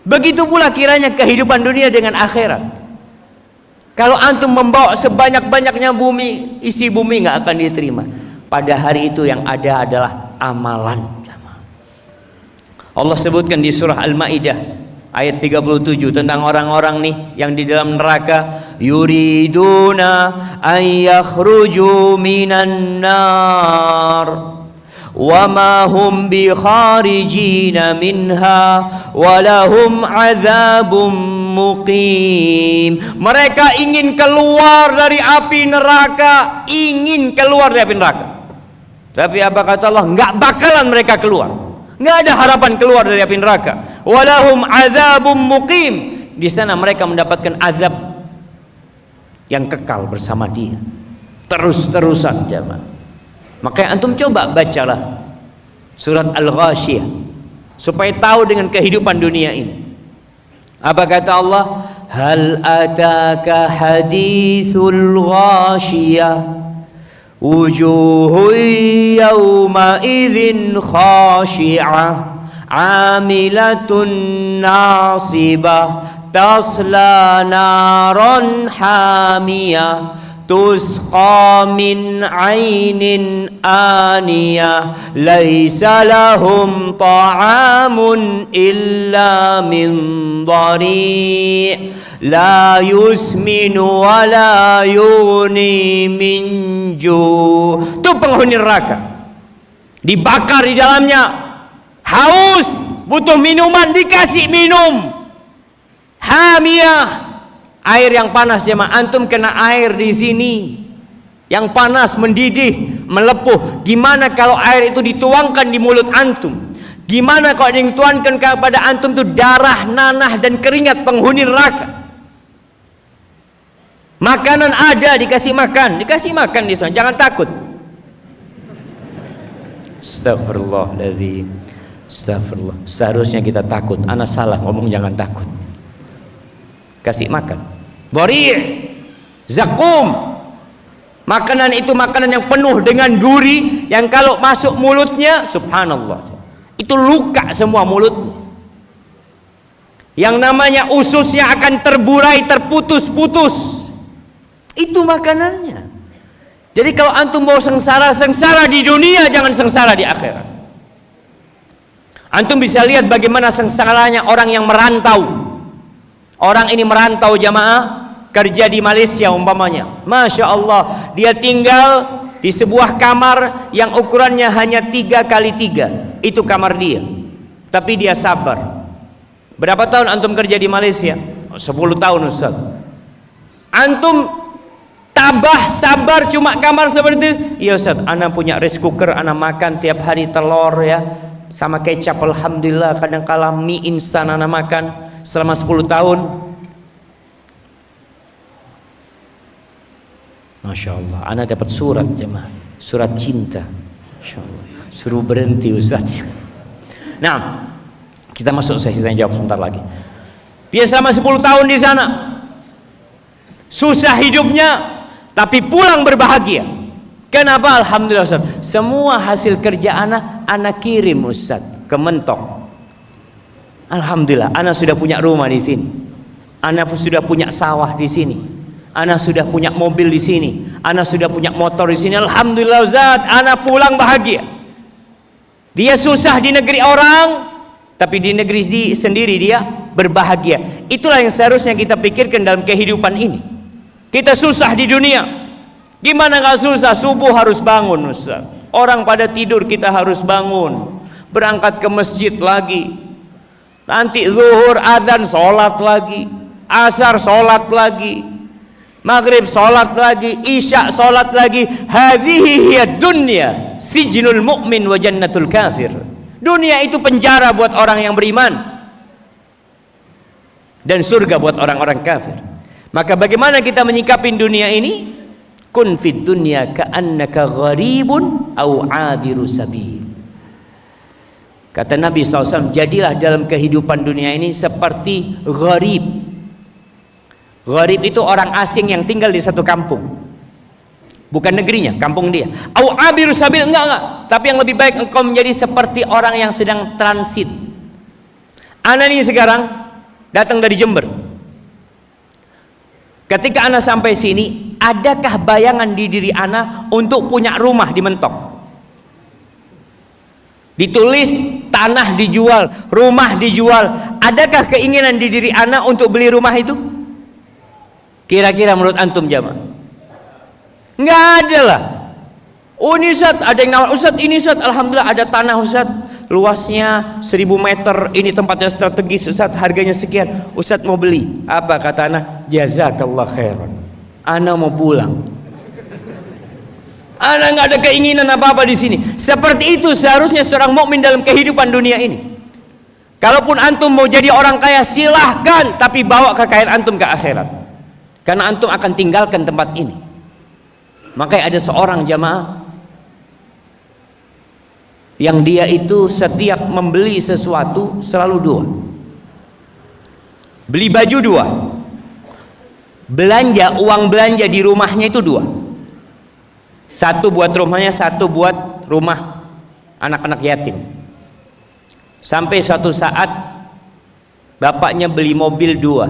Begitu pula kiranya kehidupan dunia dengan akhirat. Kalau antum membawa sebanyak-banyaknya bumi, isi bumi nggak akan diterima. Pada hari itu yang ada adalah amalan. Allah sebutkan di surah Al-Maidah ayat 37 tentang orang-orang nih yang di dalam neraka, yuriduna an yakhruju minan nar wa ma hum bi kharijina minha wa lahum adzabum muqim. Mereka ingin keluar dari api neraka, ingin keluar dari api neraka. Tapi apa kata Allah? Enggak bakalan mereka keluar. Enggak ada harapan keluar dari api neraka. Wa lahum adzabum muqim. Di sana mereka mendapatkan azab yang kekal bersama dia. Terus-terusan jemaah. Makanya antum coba bacalah surat Al-Ghasyiyah supaya tahu dengan kehidupan dunia ini. Apa kata Allah? Hal ataka hadithul ghasyiyah wujuhun yawma idzin khashi'ah 'amilatun nasibah tasla naran hamiyah tusqa min 'ainin aniyah laisa lahum ta'amun illa min dhari' la yusminu wa la yughni min ju'. Itu penghuni neraka, dibakar di dalamnya, haus, butuh minuman, dikasih minum hamiyah, air yang panas jemaah. Antum kena air di sini yang panas, mendidih, melepuh. Gimana kalau air itu dituangkan di mulut antum? Gimana kalau dituangkan kepada antum itu darah, nanah dan keringat penghuni neraka? Makanan ada, dikasih makan di sana, jangan takut. Astagfirullahaladzim. Astagfirullah. Seharusnya kita takut. Ana salah ngomong jangan takut. Kasih makan. Dhari', zakum. Makanan itu makanan yang penuh dengan duri, yang kalau masuk mulutnya, subhanallah, itu luka semua mulutnya. Yang namanya ususnya akan terburai, terputus-putus. Itu makanannya. Jadi kalau antum mau sengsara, sengsara di dunia, jangan sengsara di akhirat. Antum bisa lihat bagaimana sengsaranya orang yang merantau. Orang ini merantau jamaah, kerja di Malaysia umpamanya, Masya Allah, dia tinggal di sebuah kamar yang ukurannya hanya 3x3. Itu kamar dia, tapi dia sabar. Berapa tahun antum kerja di Malaysia? 10 tahun Ustaz. Antum tabah sabar cuma kamar seperti itu? Iya Ustaz, ana punya rice cooker, ana makan tiap hari telur ya, sama kecap, alhamdulillah. Kadang kala mie instan ana makan selama 10 tahun. Masya Allah, ana dapat surat jemaah, surat cinta. Masya Allah, suruh berhenti Ustaz. Nah, kita masuk sesi tanya jawab sebentar lagi. Dia selama 10 tahun di sana, susah hidupnya, tapi pulang berbahagia. Kenapa? Alhamdulillah Ustaz, semua hasil kerja ana kirim Ustaz ke Mentok. Alhamdulillah, ana sudah punya rumah di sini, ana sudah punya sawah di sini, ana sudah punya mobil di sini, ana sudah punya motor di sini. Alhamdulillah Ustaz, ana pulang bahagia. Dia susah di negeri orang, tapi di negeri sendiri dia berbahagia. Itulah yang seharusnya kita pikirkan dalam kehidupan ini. Kita susah di dunia, gimana gak susah? Subuh harus bangun Ustaz, orang pada tidur kita harus bangun, berangkat ke masjid lagi, nanti zuhur adzan sholat lagi, asar sholat lagi, maghrib sholat lagi, isya sholat lagi. Hadhihi hiya dunya sijnul mu'min wa jannatul kafir. Dunia itu penjara buat orang yang beriman dan surga buat orang-orang kafir. Maka bagaimana kita menyikapi dunia ini? Kun fid dunya ka'annaka gharibun au 'abiru sabil. Kata Nabi SAW, jadilah dalam kehidupan dunia ini seperti gharib. Gharib itu orang asing yang tinggal di satu kampung, bukan negerinya, kampung dia. Au 'abiru sabil, enggak. Tapi yang lebih baik engkau menjadi seperti orang yang sedang transit. Ana nih sekarang datang dari Jember. Ketika ana sampai sini, adakah bayangan di diri ana untuk punya rumah di Mentok? Ditulis tanah dijual, rumah dijual. Adakah keinginan di diri ana untuk beli rumah itu? Kira-kira menurut antum jamaah? Enggak ada lah. Oh ini Ustaz, ada yang nawar, Ustaz ini Ustaz, alhamdulillah ada tanah Ustaz, luasnya 1000 meter, ini tempatnya strategis Ustaz, harganya sekian. Ustaz mau beli. Apa kata anak? Jazakallah khairan, ana mau pulang. Ana nggak ada keinginan apa-apa di sini. Seperti itu seharusnya seorang mukmin dalam kehidupan dunia ini. Kalaupun antum mau jadi orang kaya silahkan, tapi bawa kekayaan antum ke akhirat, karena antum akan tinggalkan tempat ini. Makanya ada seorang jamaah yang dia itu setiap membeli sesuatu selalu dua. Beli baju dua, belanja, uang belanja di rumahnya itu dua. Satu buat rumahnya, satu buat rumah anak-anak yatim. Sampai suatu saat bapaknya beli mobil dua,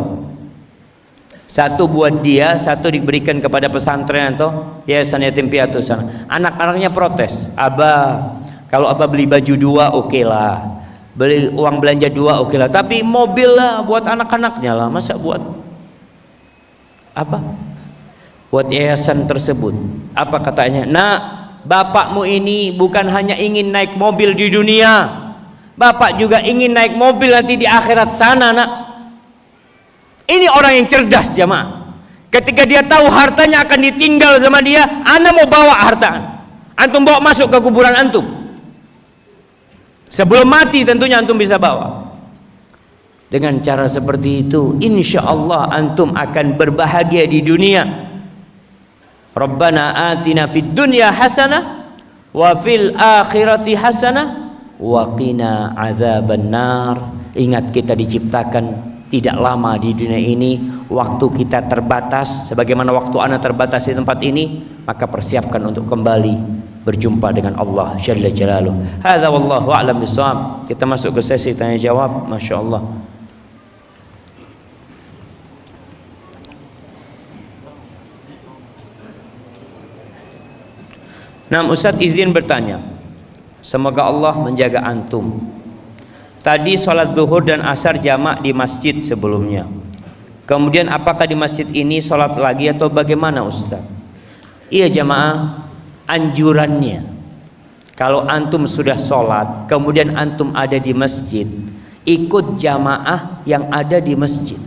satu buat dia, satu diberikan kepada pesantren atau yayasan yatim piatu sana. Anak-anaknya protes, abah, kalau abah beli baju dua oke lah, beli uang belanja dua oke lah, tapi mobil lah buat anak-anaknya lah, masa buat apa? Buat yayasan tersebut. Apa katanya? Nah, bapakmu ini bukan hanya ingin naik mobil di dunia, bapak juga ingin naik mobil nanti di akhirat sana nak. Ini orang yang cerdas jamaah. Ketika dia tahu hartanya akan ditinggal sama dia, ana mau bawa harta antum bawa masuk ke kuburan antum. Sebelum mati tentunya antum bisa bawa. Dengan cara seperti itu, insya Allah antum akan berbahagia di dunia. Rabbana atina fid dunya hasanah wa fil akhirati hasanah wa qina adzabannar. Ingat kita diciptakan tidak lama di dunia ini, waktu kita terbatas sebagaimana waktu ana terbatas di tempat ini, maka persiapkan untuk kembali berjumpa dengan Allah Jalla Jalaluh. Hadza wallahu a'lam bishawab. Kita masuk ke sesi tanya jawab. Masya Allah. Nah, Ustaz izin bertanya. Semoga Allah menjaga antum. Tadi sholat zuhur dan asar jamak di masjid sebelumnya. Kemudian apakah di masjid ini sholat lagi atau bagaimana Ustaz? Iya jamaah, anjurannya kalau antum sudah sholat kemudian antum ada di masjid, ikut jamaah yang ada di masjid.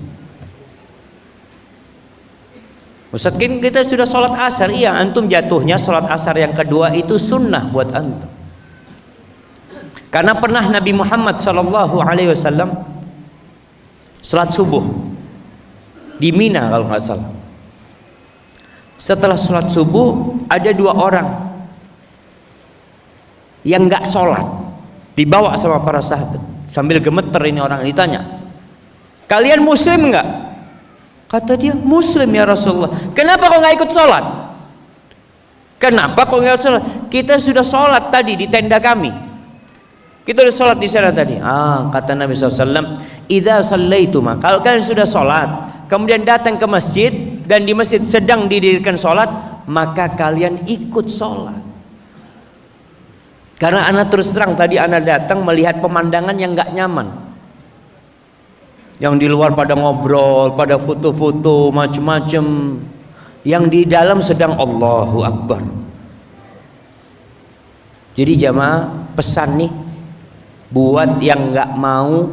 Ustaz, kita sudah sholat asar. Iya, antum jatuhnya sholat asar yang kedua itu sunnah buat antum. Karena pernah Nabi Muhammad SAW sholat subuh di Mina kalau nggak salah. Setelah sholat subuh ada 2 orang yang nggak sholat, dibawa sama para sahabat sambil gemeter. Ini orang ditanya, kalian muslim nggak? Kata dia, muslim ya Rasulullah. Kenapa kau nggak ikut sholat? Kenapa kau nggak sholat? Kita sudah sholat tadi di tenda kami. Kita sudah sholat di sana tadi. Kata Nabi SAW, idza shallaituma, kalau kalian sudah sholat kemudian datang ke masjid dan di masjid sedang didirikan sholat, maka kalian ikut sholat. Karena anak terus terang tadi anak datang melihat pemandangan yang nggak nyaman. Yang di luar pada ngobrol, pada foto-foto macam-macam, yang di dalam sedang Allahu Akbar. Jadi jamaah, pesan nih buat yang nggak mau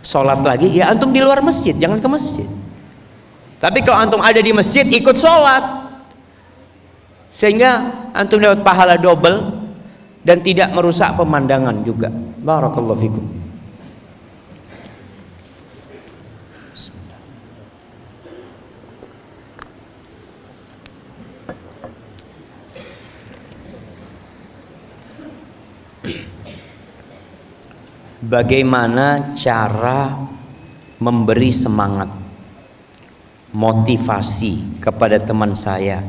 sholat lagi, ya antum di luar masjid, jangan ke masjid. Tapi kalau antum ada di masjid, ikut sholat, sehingga antum dapat pahala double dan tidak merusak pemandangan juga. Barakallahu fikum. Bagaimana cara memberi semangat, motivasi kepada teman saya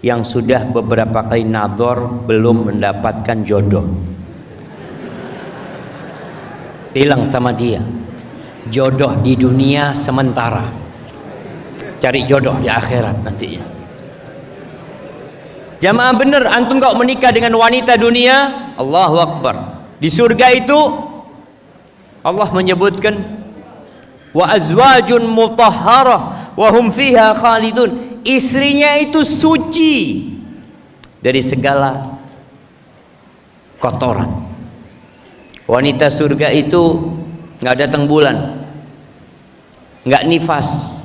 yang sudah beberapa kali nador belum mendapatkan jodoh? Bilang sama dia, jodoh di dunia sementara, cari jodoh di akhirat nantinya. Jamaah bener, antum kau menikah dengan wanita dunia, Allahu Akbar, di surga itu Allah menyebutkan wa azwajun mutahharah wa hum fiha khalidun. Istrinya itu suci dari segala kotoran. Wanita surga itu nggak datang bulan, nggak nifas,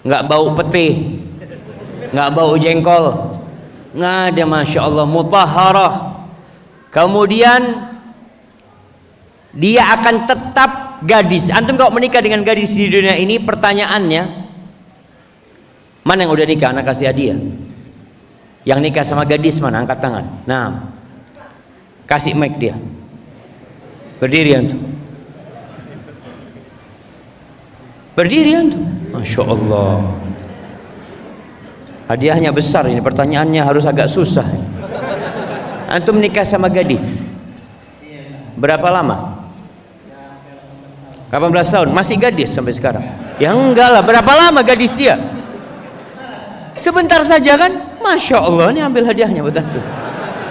nggak bau peti, nggak bau jengkol, nggak ada, masya Allah, mutahharah. Kemudian dia akan tetap gadis. Antum kalau menikah dengan gadis di dunia ini, pertanyaannya, mana yang udah nikah? Anak kasih hadiah. Yang nikah sama gadis mana? Angkat tangan. Nah, kasih mic dia. Berdiri antum. Berdiri antum. Masya Allah. Hadiahnya besar ini. Pertanyaannya harus agak susah. Antum nikah sama gadis berapa lama? 18 tahun, masih gadis sampai sekarang? Ya enggak lah, berapa lama gadis dia? Sebentar saja kan? Masya Allah, ini ambil hadiahnya buat antum.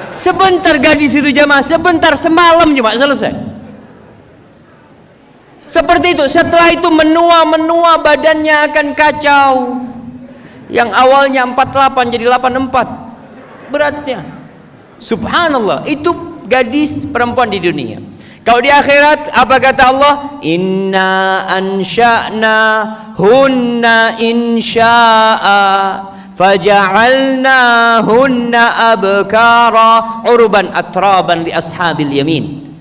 Sebentar gadis itu jamaah, sebentar, semalam cuma selesai. Seperti itu, setelah itu menua badannya akan kacau. Yang awalnya 48 jadi 84 beratnya. Subhanallah, itu gadis perempuan di dunia. Kalau di akhirat apa kata Allah? Inna ansha'na hunna insya'a faja'alna hunna abkara urban atraban li ashabil yamin.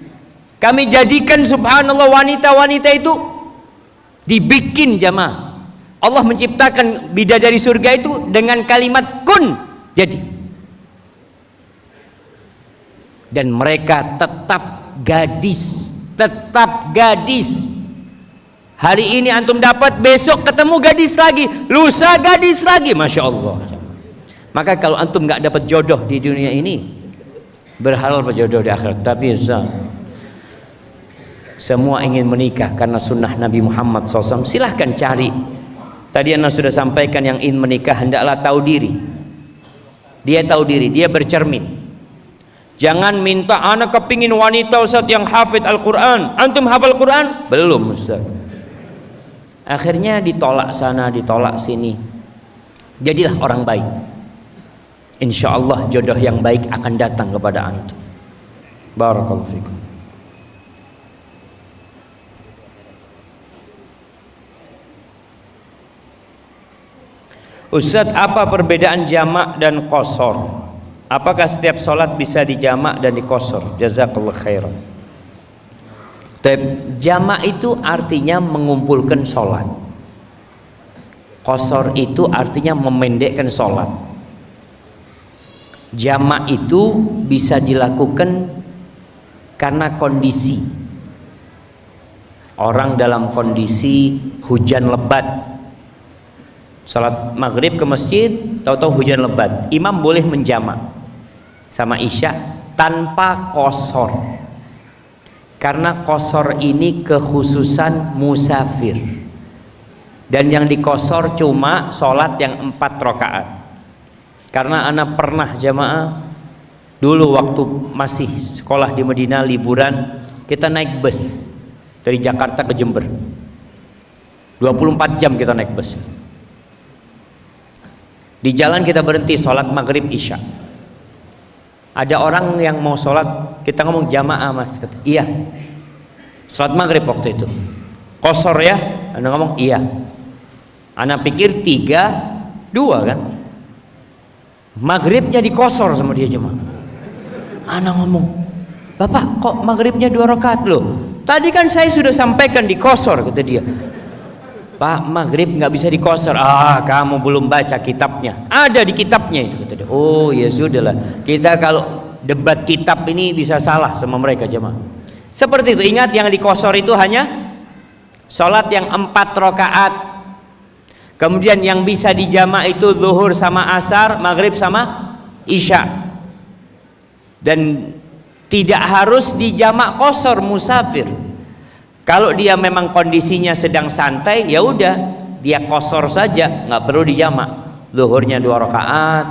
Kami jadikan subhanallah wanita-wanita itu dibikin jamaah. Allah menciptakan bidadari surga itu dengan kalimat kun, jadi. Dan mereka tetap gadis, tetap gadis. Hari ini antum dapat, besok ketemu gadis lagi, lusa gadis lagi, masya Allah. Maka kalau antum nggak dapat jodoh di dunia ini, berharap berjodoh di akhirat. Tapi semua ingin menikah karena sunnah Nabi Muhammad SAW. Silahkan cari. Tadi Anda sudah sampaikan, yang ingin menikah hendaklah tahu diri. Dia tahu diri, dia bercermin. Jangan minta, anak kepingin wanita Ustaz yang hafid Al-Quran. Antum hafal Quran? Belum Ustaz. Akhirnya ditolak sana, ditolak sini. Jadilah orang baik. Insya Allah jodoh yang baik akan datang kepada antum. Barakallahu fikum. Ustaz, apa perbedaan jamak dan qasar? Apakah setiap sholat bisa dijamak dan diqasar? Jazakallah khairan. Jamak itu artinya mengumpulkan sholat. Qasar itu artinya memendekkan sholat. Jamak itu bisa dilakukan karena kondisi. Orang dalam kondisi hujan lebat, salat maghrib ke masjid, tahu-tahu hujan lebat, imam boleh menjamak sama isya tanpa qasar. Karena qasar ini kekhususan musafir, dan yang diqasar cuma sholat yang 4 rakaat. Karena anak pernah jamaah dulu waktu masih sekolah di Madinah, liburan, kita naik bus dari Jakarta ke Jember, 24 jam kita naik bus. Di jalan kita berhenti sholat maghrib isya. Ada orang yang mau sholat, kita ngomong jamaah mas, kata, iya sholat maghrib waktu itu qasar ya, anda ngomong iya, anda pikir 3-2 kan, maghribnya diqasar sama dia jemaah. Anda ngomong, bapak kok maghribnya 2 rakaat loh, tadi kan saya sudah sampaikan diqasar, kata dia. Pak, maghrib nggak bisa diqasar. Ah, kamu belum baca kitabnya. Ada di kitabnya itu, kata dia. Oh ya sudahlah, kita kalau debat kitab ini bisa salah sama mereka jemaah. Seperti itu. Ingat, yang diqasar itu hanya sholat yang 4 rakaat. Kemudian yang bisa dijamak itu zuhur sama asar, maghrib sama isya. Dan tidak harus dijamak qasar musafir. Kalau dia memang kondisinya sedang santai, ya udah dia qasar saja, nggak perlu dijamak. Zuhurnya 2 rakaat,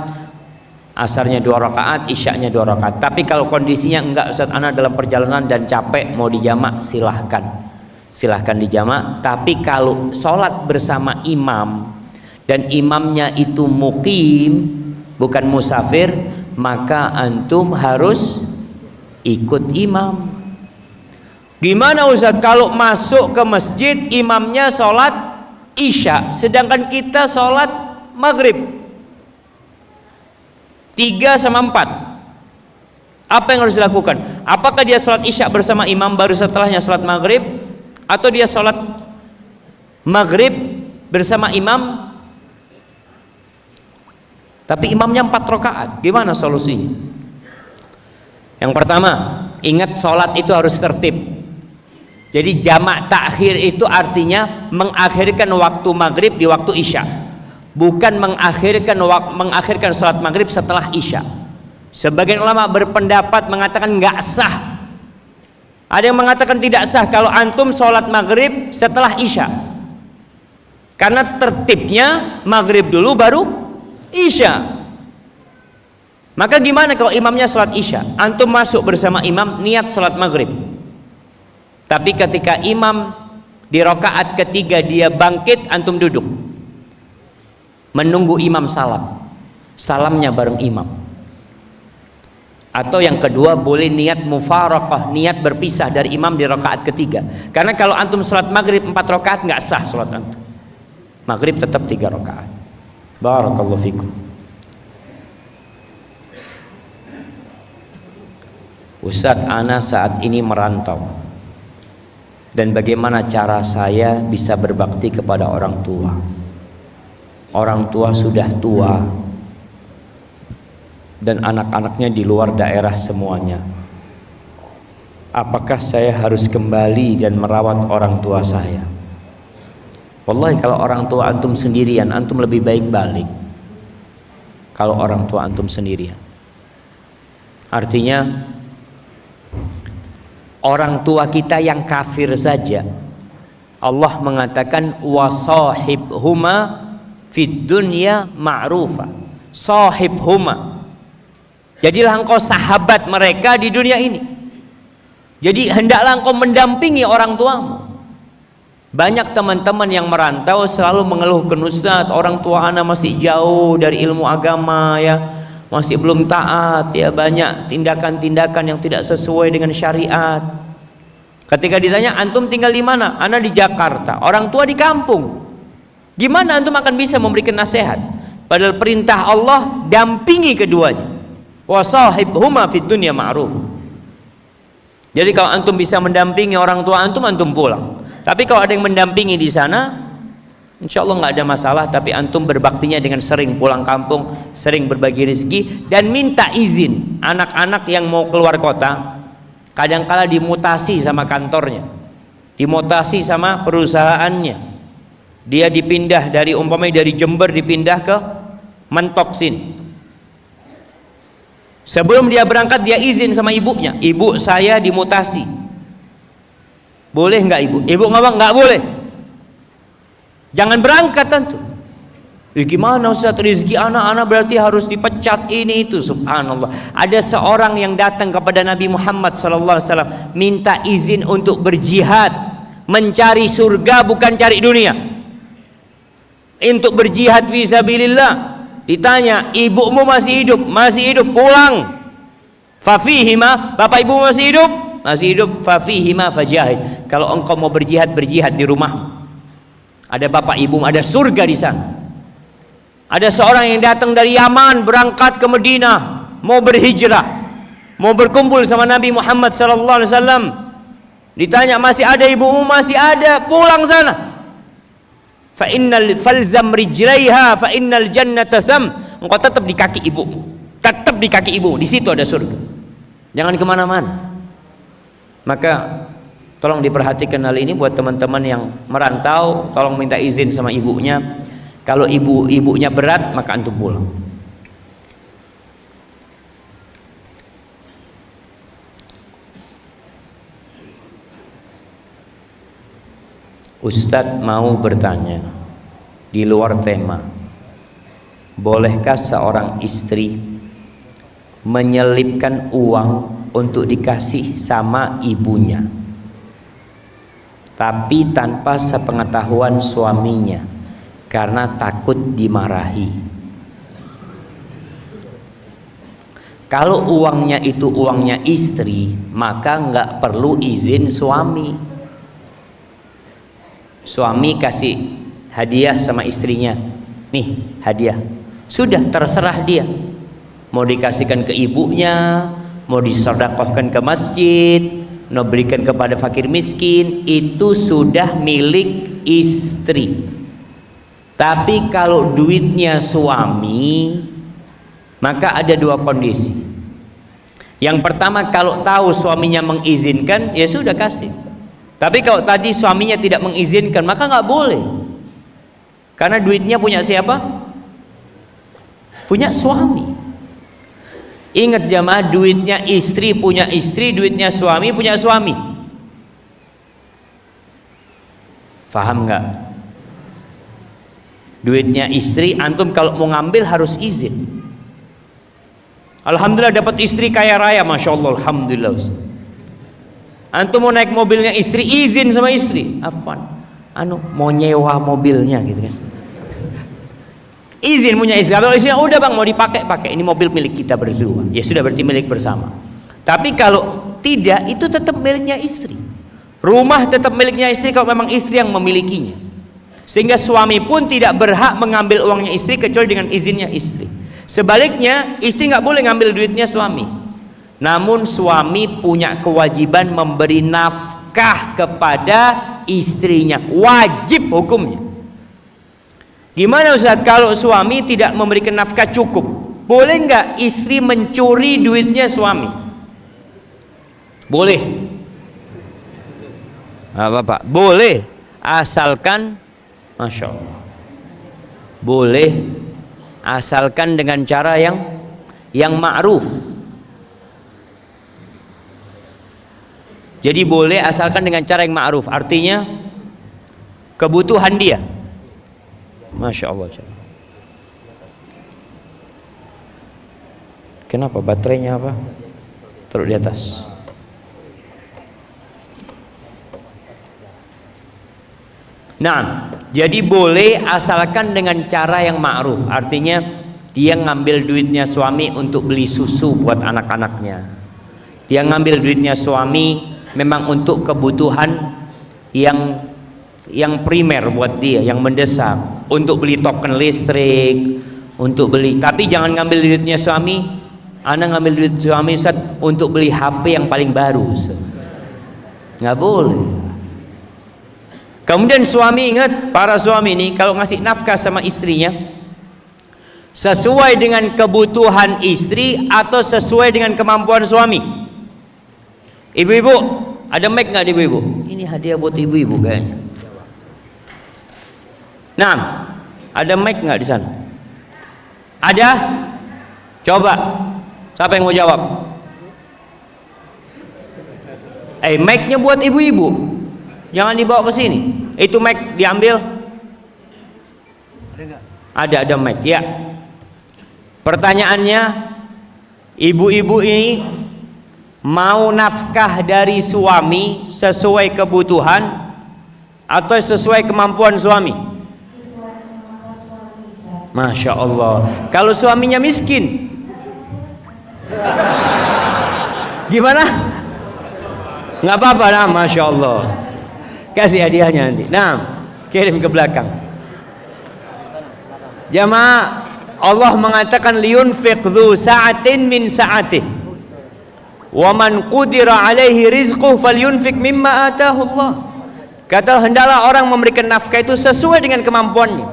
asarnya 2 rakaat, isyanya 2 rakaat. Tapi kalau kondisinya enggak, Ustaz, anak dalam perjalanan dan capek mau dijamak, silahkan dijamak. Tapi kalau sholat bersama imam dan imamnya itu muqim, bukan musafir, maka antum harus ikut imam. Gimana Ustaz kalau masuk ke masjid imamnya sholat isya sedangkan kita sholat maghrib 3 sama 4? Apa yang harus dilakukan? Apakah dia sholat isya bersama imam baru setelahnya sholat maghrib, atau dia sholat maghrib bersama imam tapi imamnya 4 rakaat? Gimana solusinya? Yang pertama, ingat sholat itu harus tertib. Jadi jamak takhir itu artinya mengakhirkan waktu maghrib di waktu isya, bukan mengakhirkan sholat maghrib setelah isya. Sebagian ulama berpendapat mengatakan nggak sah. Ada yang mengatakan tidak sah kalau antum sholat maghrib setelah isya, karena tertibnya maghrib dulu baru isya. Maka gimana kalau imamnya sholat isya, antum masuk bersama imam niat sholat maghrib, tapi ketika imam di rakaat ketiga dia bangkit, antum duduk menunggu imam salam, salamnya bareng imam. Atau yang kedua, boleh niat mufaraqah, niat berpisah dari imam di rakaat ketiga. Karena kalau antum sholat maghrib 4 rakaat nggak sah sholat antum. Maghrib tetap 3 rakaat. Barakallahu fikum. Ustaz, ana saat ini merantau, dan bagaimana cara saya bisa berbakti kepada orang tua? Orang tua sudah tua dan anak-anaknya di luar daerah semuanya. apakah saya harus kembali dan merawat orang tua saya? Wallahi kalau orang tua antum sendirian, antum lebih baik balik. Kalau orang tua antum sendirian, artinya orang tua kita yang kafir saja Allah mengatakan wasahibhuma fid dunya ma'rufa. Sahibhuma, jadilah engkau sahabat mereka di dunia ini. Jadi hendaklah engkau mendampingi orang tuamu. Banyak teman-teman yang merantau selalu mengeluh ke Ustaz, orang tua ana masih jauh dari ilmu agama ya, masih belum taat ya, banyak tindakan-tindakan yang tidak sesuai dengan syariat. Ketika ditanya antum tinggal di mana? Ana di Jakarta, orang tua di kampung. Gimana antum akan bisa memberikan nasihat? Padahal perintah Allah dampingi keduanya. Wasahibhuma fid dunya ma'ruf. Jadi kalau antum bisa mendampingi orang tua antum, antum pulang. Tapi kalau ada yang mendampingi di sana, insya Allah nggak ada masalah. Tapi antum berbaktinya dengan sering pulang kampung, sering berbagi rezeki, dan minta izin. Anak-anak yang mau keluar kota, kadangkala dimutasi sama kantornya, dimutasi sama perusahaannya. Dia dipindah dari umpamanya dari Jember dipindah ke Mentok sini. Sebelum dia berangkat dia izin sama ibunya, ibu saya dimutasi. Boleh nggak ibu? Ibu ngomong nggak boleh. Jangan berangkat tentu. Gimana Ustaz, rezeki anak-anak berarti harus dipecat ini itu. Subhanallah. Ada seorang yang datang kepada Nabi Muhammad SAW minta izin untuk berjihad, mencari surga bukan cari dunia. Untuk berjihad fisabilillah. Ditanya, ibumu masih hidup? Masih hidup, pulang. Fafihima, bapak ibu masih hidup? Masih hidup. Fafihima fajahid. Kalau engkau mau berjihad, berjihad di rumah. Ada bapak ibu, ada surga di sana. Ada seorang yang datang dari Yaman berangkat ke Madinah, mau berhijrah, mau berkumpul sama Nabi Muhammad SAW. Ditanya, masih ada ibumu? Masih ada, pulang sana. Fa innal falzam rijlaiha fa innal jannata tham. Engkau tetap di kaki ibu, tetap di kaki ibu, di situ ada surga. Jangan kemana-mana. Maka tolong diperhatikan hal ini buat teman-teman yang merantau, tolong minta izin sama ibunya. Kalau ibunya berat, maka antum pulang. Ustadz mau bertanya di luar tema, bolehkah seorang istri menyelipkan uang untuk dikasih sama ibunya tapi tanpa sepengetahuan suaminya karena takut dimarahi? Kalau uangnya itu uangnya istri, maka nggak perlu izin suami. Suami kasih hadiah sama istrinya, nih hadiah, sudah terserah dia mau dikasihkan ke ibunya, mau disedekahkan ke masjid, mau berikan kepada fakir miskin, itu sudah milik istri. Tapi kalau duitnya suami, maka ada dua kondisi. Yang pertama, kalau tahu suaminya mengizinkan, ya sudah kasih. Tapi kalau tadi suaminya tidak mengizinkan, maka nggak boleh. Karena duitnya punya siapa? Punya suami. Ingat jamaah, duitnya istri punya istri, duitnya suami punya suami. Faham nggak? Duitnya istri, antum kalau mau ngambil harus izin. Alhamdulillah dapat istri kaya raya, masya Allah, alhamdulillah. Antum mau naik mobilnya istri, izin sama istri. Afwan, mau nyewa mobilnya gitu kan. Izin punya istri. Kalau istrinya udah bang mau dipakai, pakai. Ini mobil milik kita berdua. Ya sudah, berarti milik bersama. Tapi kalau tidak, itu tetap miliknya istri. Rumah tetap miliknya istri kalau memang istri yang memilikinya. Sehingga suami pun tidak berhak mengambil uangnya istri kecuali dengan izinnya istri. Sebaliknya, istri nggak boleh ngambil duitnya suami. Namun suami punya kewajiban memberi nafkah kepada istrinya, wajib hukumnya. Gimana Ustaz kalau suami tidak memberikan nafkah cukup? Boleh nggak istri mencuri duitnya suami? Boleh. Bapak, boleh asalkan, masya Allah, boleh asalkan dengan cara yang ma'ruf. Jadi boleh asalkan dengan cara yang ma'ruf, artinya kebutuhan dia. Masya Allah. Kenapa baterainya apa? Taruh di atas. Nah, jadi boleh asalkan dengan cara yang ma'ruf. Artinya dia ngambil duitnya suami untuk beli susu buat anak-anaknya. Dia ngambil duitnya suami memang untuk kebutuhan yang primer buat dia, yang mendesak, untuk beli token listrik, untuk beli. Tapi jangan ngambil duitnya suami, Anda ngambil duit suami Ustaz untuk beli HP yang paling baru, Ustaz. Nggak boleh. Kemudian suami, ingat, para suami ini kalau ngasih nafkah sama istrinya sesuai dengan kebutuhan istri atau sesuai dengan kemampuan suami. Ibu-ibu, ada mic nggak ibu-ibu? Ini hadiah buat ibu-ibu kayaknya. Nah, ada mic nggak di sana? Ada? Coba, siapa yang mau jawab? Mic-nya buat ibu-ibu. Jangan dibawa ke sini. Itu mic diambil. Ada mic. Ya. Pertanyaannya, ibu-ibu ini mau nafkah dari suami sesuai kebutuhan atau sesuai kemampuan suami? Sesuai kemampuan suami, Ustaz. Masya Allah. Kalau suaminya miskin, gimana? Nggak apa-apa, nah, Masya Allah. Kasih hadiahnya nanti. Nah, kirim ke belakang. Jamaah, Allah mengatakan liyunfiq dzu sa'atin min sa'atih. Wa man qudira alaihi rizquhu falyunfiq mimma atahu Allah. Kata hendaklah orang memberikan nafkah itu sesuai dengan kemampuannya.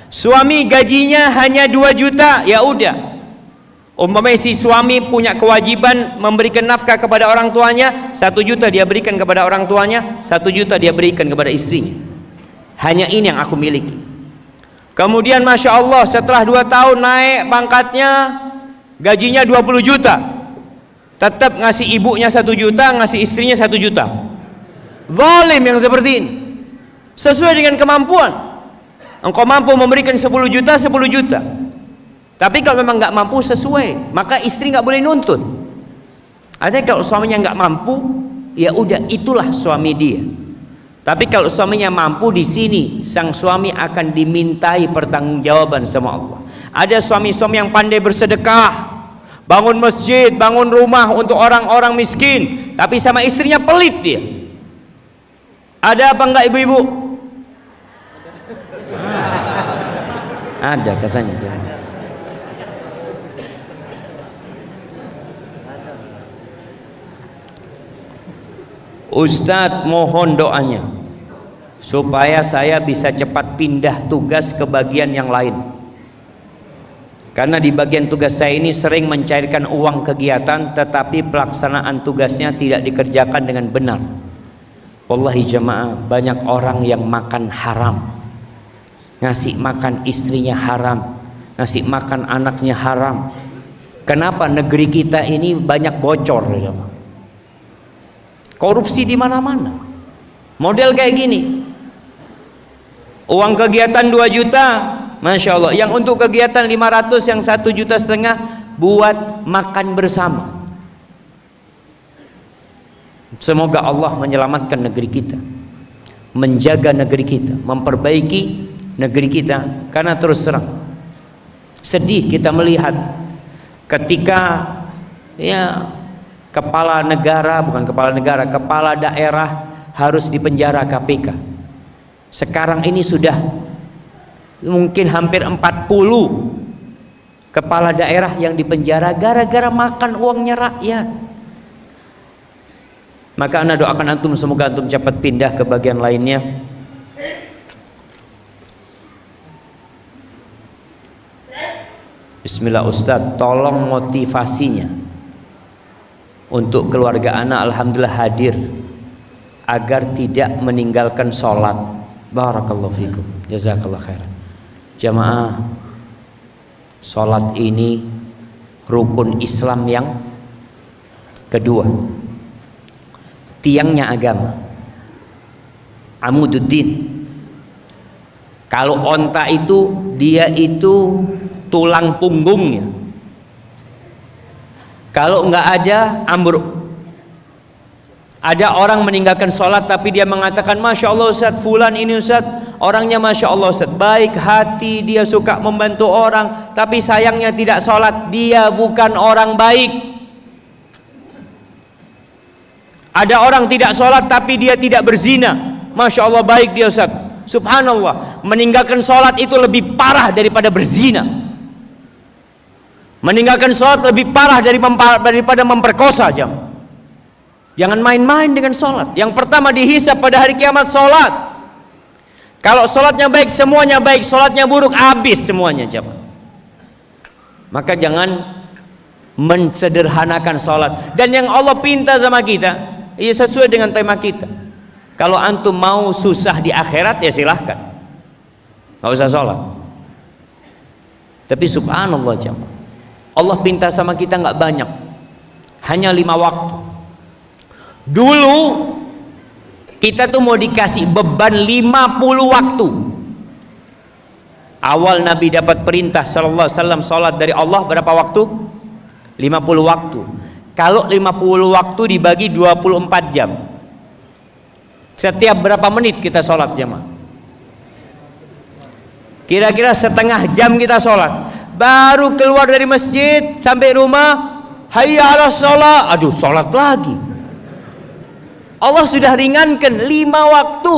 Suami gajinya hanya 2 juta, ya udah. Umpamanya si suami punya kewajiban memberikan nafkah kepada orang tuanya, 1 juta dia berikan kepada orang tuanya, 1 juta dia berikan kepada istrinya. Hanya ini yang aku miliki. Kemudian Masya Allah setelah 2 tahun naik pangkatnya, gajinya 20 juta, tetap ngasih ibunya 1 juta, ngasih istrinya 1 juta. Zalim yang seperti ini. Sesuai dengan kemampuan. Engkau mampu memberikan 10 juta, 10 juta. Tapi kalau memang nggak mampu sesuai, maka istri nggak boleh nuntut. Artinya kalau suaminya nggak mampu, ya udah itulah suami dia. Tapi kalau suaminya mampu, di sini sang suami akan dimintai pertanggungjawaban sama Allah. Ada suami-suami yang pandai bersedekah, bangun masjid, bangun rumah untuk orang-orang miskin, tapi sama istrinya pelit dia. Ada apa enggak ibu-ibu? Ada katanya. Ustadz, mohon doanya supaya saya bisa cepat pindah tugas ke bagian yang lain, karena di bagian tugas saya ini sering mencairkan uang kegiatan tetapi pelaksanaan tugasnya tidak dikerjakan dengan benar. Wallahi jamaah, banyak orang yang makan haram, ngasih makan istrinya haram, ngasih makan anaknya haram. Kenapa negeri kita ini banyak bocor, jamaah? Korupsi di mana-mana. Model kayak gini. Uang kegiatan 2 juta, Masya Allah. Yang untuk kegiatan 500, yang 1,5 juta buat makan bersama. Semoga Allah menyelamatkan negeri kita, menjaga negeri kita, memperbaiki negeri kita. Karena terus terang sedih kita melihat ketika kepala negara, bukan kepala negara, kepala daerah harus dipenjara KPK. Sekarang ini sudah mungkin hampir 40 kepala daerah yang dipenjara gara-gara makan uangnya rakyat. Maka ana doakan antum, semoga antum cepat pindah ke bagian lainnya. Bismillah Ustadz, tolong motivasinya untuk keluarga anak. Alhamdulillah hadir. agar tidak meninggalkan sholat. Barakallahu fikum, jazakallah khairan. Jamaah, sholat ini rukun Islam yang kedua, tiangnya agama, amududdin. Kalau onta itu, dia itu tulang punggungnya. Kalau nggak ada, ambruk. Ada orang meninggalkan sholat tapi dia mengatakan, Masya Allah Ustaz, fulan ini Ustaz, orangnya Masya Allah Ustaz, baik hati, dia suka membantu orang, tapi sayangnya tidak sholat, dia bukan orang baik. Ada orang tidak sholat tapi dia tidak berzina, Masya Allah baik dia Ustaz. Subhanallah, meninggalkan sholat itu lebih parah daripada berzina. Meninggalkan sholat lebih parah daripada memperkosa. Jangan main-main dengan sholat. Yang pertama dihisab pada hari kiamat sholat. Kalau sholatnya baik, semuanya baik. Sholatnya buruk, habis semuanya. Maka jangan mensederhanakan sholat. Dan yang Allah pinta sama kita, ya sesuai dengan tema kita. Kalau antum mau susah di akhirat, ya silahkan, nggak usah sholat. Tapi subhanallah jamaah, Allah pinta sama kita nggak banyak, hanya 5 waktu. Dulu kita tuh mau dikasih beban 50 waktu. Awal Nabi dapat perintah sallallahu alaihi wasallam sholat dari Allah berapa waktu? 50 waktu. Kalau 50 waktu dibagi 24 jam, setiap berapa menit kita sholat jamaah? Kira-kira setengah jam kita sholat. Baru keluar dari masjid sampai rumah, hayya ala sholat, aduh sholat lagi. Allah sudah ringankan 5 waktu.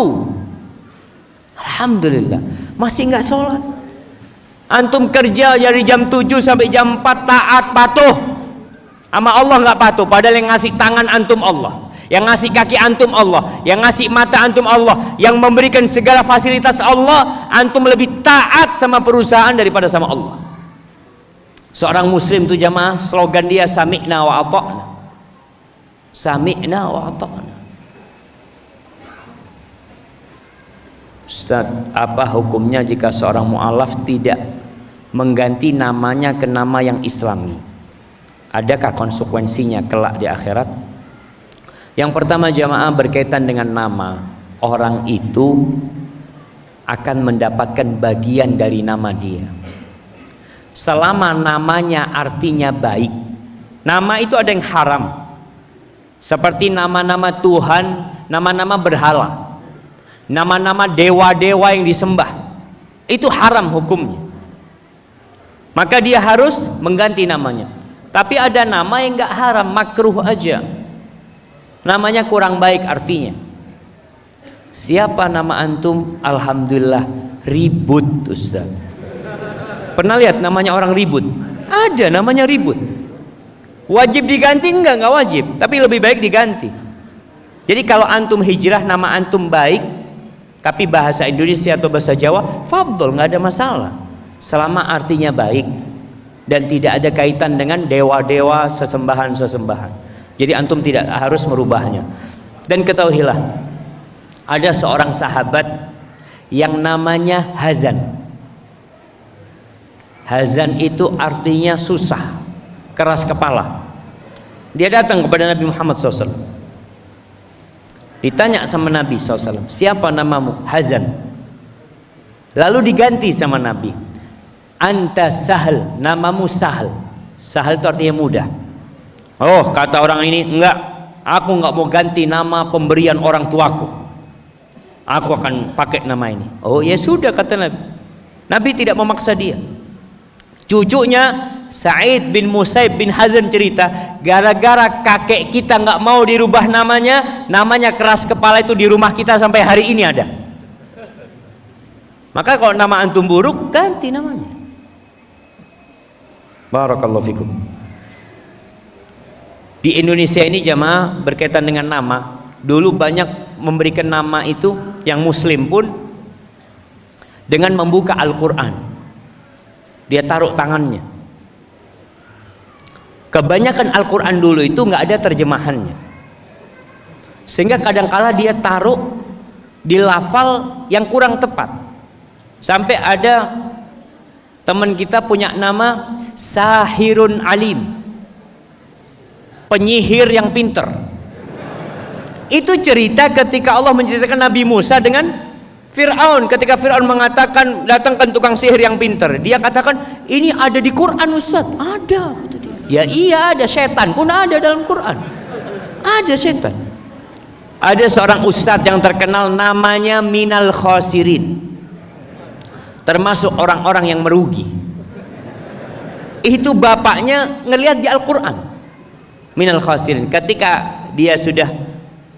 Alhamdulillah, masih nggak sholat. Antum kerja dari jam 7 sampai jam 4, taat patuh sama Allah, nggak patuh, padahal yang ngasih tangan antum Allah, yang ngasih kaki antum Allah, yang ngasih mata antum Allah, yang memberikan segala fasilitas Allah. Antum lebih taat sama perusahaan daripada sama Allah. Seorang muslim tuh jamaah, slogan dia sami'na wa ata'na. Sami'na wa ata'na. Ustaz, apa hukumnya jika seorang mu'alaf tidak mengganti namanya ke nama yang islami? Adakah konsekuensinya kelak di akhirat? Yang pertama jamaah, berkaitan dengan nama, orang itu akan mendapatkan bagian dari nama dia selama namanya artinya baik. Nama itu ada yang haram, seperti nama-nama Tuhan, nama-nama berhala, nama-nama dewa-dewa yang disembah, itu haram hukumnya. Maka dia harus mengganti namanya. Tapi ada nama yang enggak haram, makruh aja, namanya kurang baik artinya. Siapa nama antum? Alhamdulillah, Ribut Ustaz. Pernah lihat namanya orang Ribut? Ada namanya Ribut. Wajib diganti? Enggak wajib, tapi lebih baik diganti. Jadi kalau antum hijrah, nama antum baik, tapi bahasa Indonesia atau bahasa Jawa, fadhol, nggak ada masalah, selama artinya baik dan tidak ada kaitan dengan dewa-dewa, sesembahan-sesembahan. Jadi antum tidak harus merubahnya. Dan ketahuilah, ada seorang sahabat yang namanya Hazan. Hazan itu artinya susah, keras kepala. Dia datang kepada Nabi Muhammad SAW. Ditanya sama Nabi SAW, siapa namamu? Hazan. Lalu diganti sama Nabi, anta Sahal, namamu Sahal. Sahal itu artinya mudah. Oh, kata orang ini, enggak, aku enggak mau ganti nama pemberian orang tuaku, aku akan pakai nama ini. Oh ya sudah, kata Nabi. Nabi tidak memaksa dia. Cucunya Sa'id bin Musaib bin Hazan cerita, gara-gara kakek kita nggak mau dirubah namanya keras kepala, itu di rumah kita sampai hari ini ada. Maka kalau nama antum buruk, ganti namanya. Barakallahu fikum. Di Indonesia ini jamaah, berkaitan dengan nama, dulu banyak memberikan nama itu yang muslim pun dengan membuka Al-Quran, dia taruh tangannya. Kebanyakan Al-Quran dulu itu nggak ada terjemahannya. sehingga kadangkala dia taruh di lafal yang kurang tepat. Sampai ada teman kita punya nama Sahirun Alim, penyihir yang pinter. Itu cerita ketika Allah menceritakan Nabi Musa dengan Fir'aun. Ketika Fir'aun mengatakan datangkan tukang sihir yang pinter, dia katakan ini ada di Quran Ustaz. Ada, kata dia. Ya iya ada, setan pun ada dalam Quran. Ada setan. Ada seorang ustadz yang terkenal namanya minal khosirin, termasuk orang-orang yang merugi. Itu bapaknya ngelihat di Al-Quran minal khosirin. Ketika dia sudah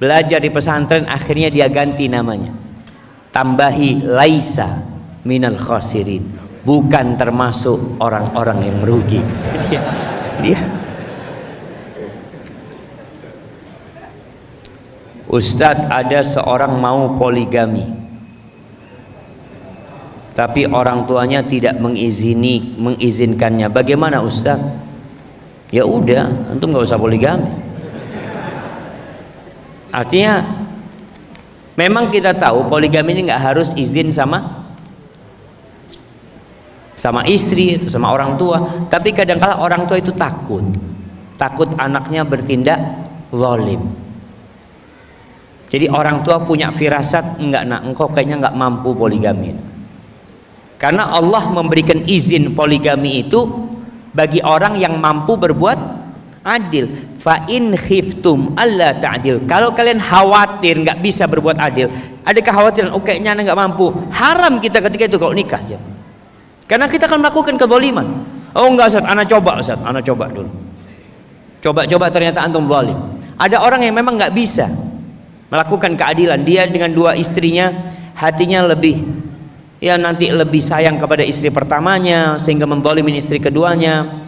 belajar di pesantren, akhirnya dia ganti namanya, tambahi laisa minal khosirin, bukan termasuk orang-orang yang merugi. dia Ustadz, ada seorang mau poligami, tapi orang tuanya tidak mengizinkannya. Bagaimana Ustadz? Ya udah, antum nggak usah poligami. Artinya, memang kita tahu poligami ini nggak harus izin sama istri atau sama orang tua. Tapi kadang-kala orang tua itu takut anaknya bertindak zalim. Jadi orang tua punya firasat, enggak nak, engkau kayaknya enggak mampu poligami. Karena Allah memberikan izin poligami itu bagi orang yang mampu berbuat adil. Fa in khiftum alla ta'dil. Kalau kalian khawatir enggak bisa berbuat adil, ada kekhawatiran, oh kayaknya anak enggak mampu, haram kita ketika itu kalau nikah. Karena kita akan melakukan kezaliman. Oh enggak Ustaz, anak coba Ustaz, anak coba dulu. Coba-coba ternyata antum zalim. Ada orang yang memang enggak bisa melakukan keadilan, dia dengan dua istrinya hatinya lebih, ya nanti lebih sayang kepada istri pertamanya sehingga menzalimi istri keduanya.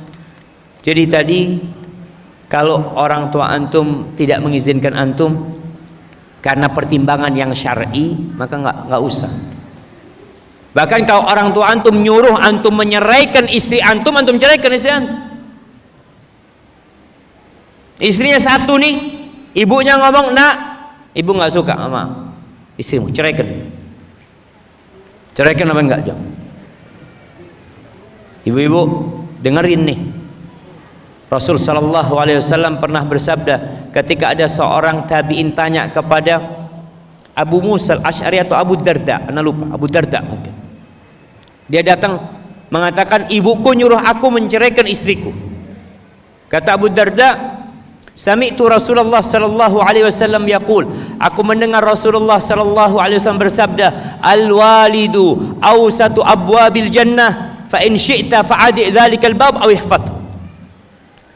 Jadi tadi kalau orang tua antum tidak mengizinkan antum karena pertimbangan yang syar'i, maka nggak usah. Bahkan kalau orang tua antum nyuruh antum menyeraikan istri antum ceraikan istri antum. Istrinya satu nih, ibunya ngomong, nak, ibu nggak suka sama istrimu, ceraikan apa enggak jam. Ibu-ibu dengerin nih, Rasul sallallahu alaihi wasallam pernah bersabda ketika ada seorang tabi'in tanya kepada Abu Musa al-Asy'ari atau Abu Darda, ana lupa, Abu Darda mungkin. Dia datang mengatakan, ibuku nyuruh aku menceraikan istriku. Kata Abu Darda, sami'tu Rasulullah sallallahu alaihi wasallam yaqul, aku mendengar Rasulullah sallallahu alaihi wasallam bersabda, al-walidu awsatu abwabil jannah fa in syi'ta fa'adi dzalikal bab aw ihfadh.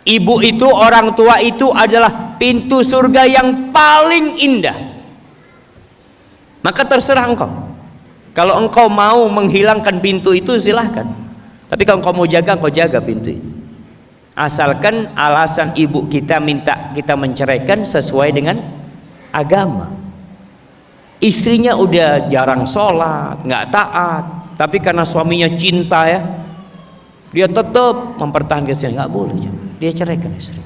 Ibu itu, orang tua itu adalah pintu surga yang paling indah. Maka terserah engkau. Kalau engkau mau menghilangkan pintu itu silahkan. Tapi kalau engkau mau jaga, engkau jaga pintu itu. Asalkan alasan ibu kita minta kita menceraikan sesuai dengan agama. Istrinya udah jarang sholat, nggak taat, tapi karena suaminya cinta ya, dia tetap mempertahankan istrinya. Nggak boleh, dia ceraikan istri.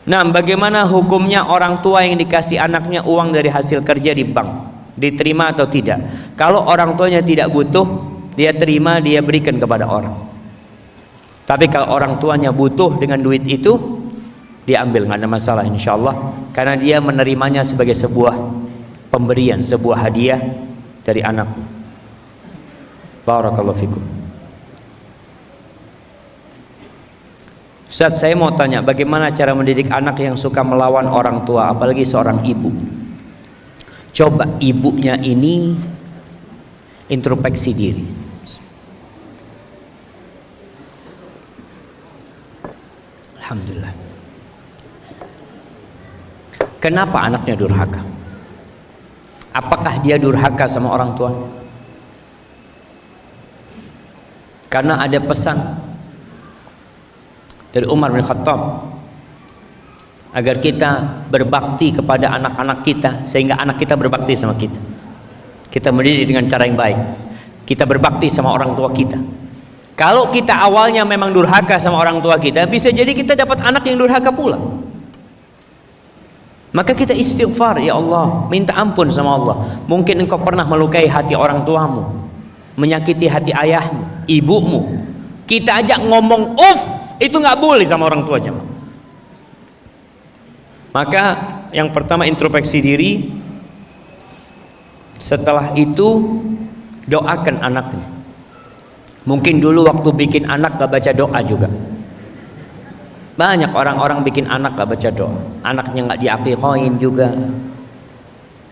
Nah, bagaimana hukumnya orang tua yang dikasih anaknya uang dari hasil kerja di bank, diterima atau tidak? Kalau orang tuanya tidak butuh, dia terima, dia berikan kepada orang. Tapi kalau orang tuanya butuh dengan duit itu, dia ambil, nggak ada masalah insyaallah, karena dia menerimanya sebagai sebuah pemberian, sebuah hadiah dari anak. Barakallahu fikum. Ustaz, saya mau tanya, bagaimana cara mendidik anak yang suka melawan orang tua, apalagi seorang ibu? Coba ibunya ini introspeksi diri. Alhamdulillah. Kenapa anaknya durhaka? Apakah dia durhaka sama orang tua? Karena ada pesan dari Umar bin Khattab agar kita berbakti kepada anak-anak kita, sehingga anak kita berbakti sama kita. Kita mendidik dengan cara yang baik. Kita berbakti sama orang tua kita. Kalau kita awalnya memang durhaka sama orang tua kita, bisa jadi kita dapat anak yang durhaka pula. Maka kita istighfar, ya Allah, minta ampun sama Allah. Mungkin engkau pernah melukai hati orang tuamu, menyakiti hati ayahmu, ibumu. Kita ajak ngomong itu nggak boleh sama orang tuanya. Maka yang pertama introspeksi diri. Setelah itu doakan anaknya. Mungkin dulu waktu bikin anak gak baca doa juga. Banyak orang-orang bikin anak gak baca doa, anaknya gak diakikoin juga.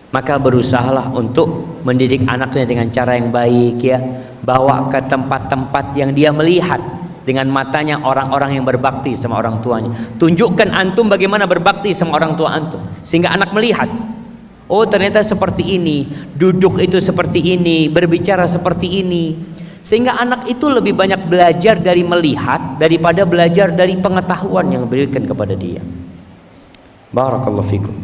Maka berusahalah untuk mendidik anaknya dengan cara yang baik, ya. Bawa ke tempat-tempat yang dia melihat dengan matanya orang-orang yang berbakti sama orang tuanya. Tunjukkan antum bagaimana berbakti sama orang tua antum, sehingga anak melihat, oh ternyata seperti ini, duduk itu seperti ini, berbicara seperti ini. Sehingga anak itu lebih banyak belajar dari melihat daripada belajar dari pengetahuan yang diberikan kepada dia. Barakallahu fikum.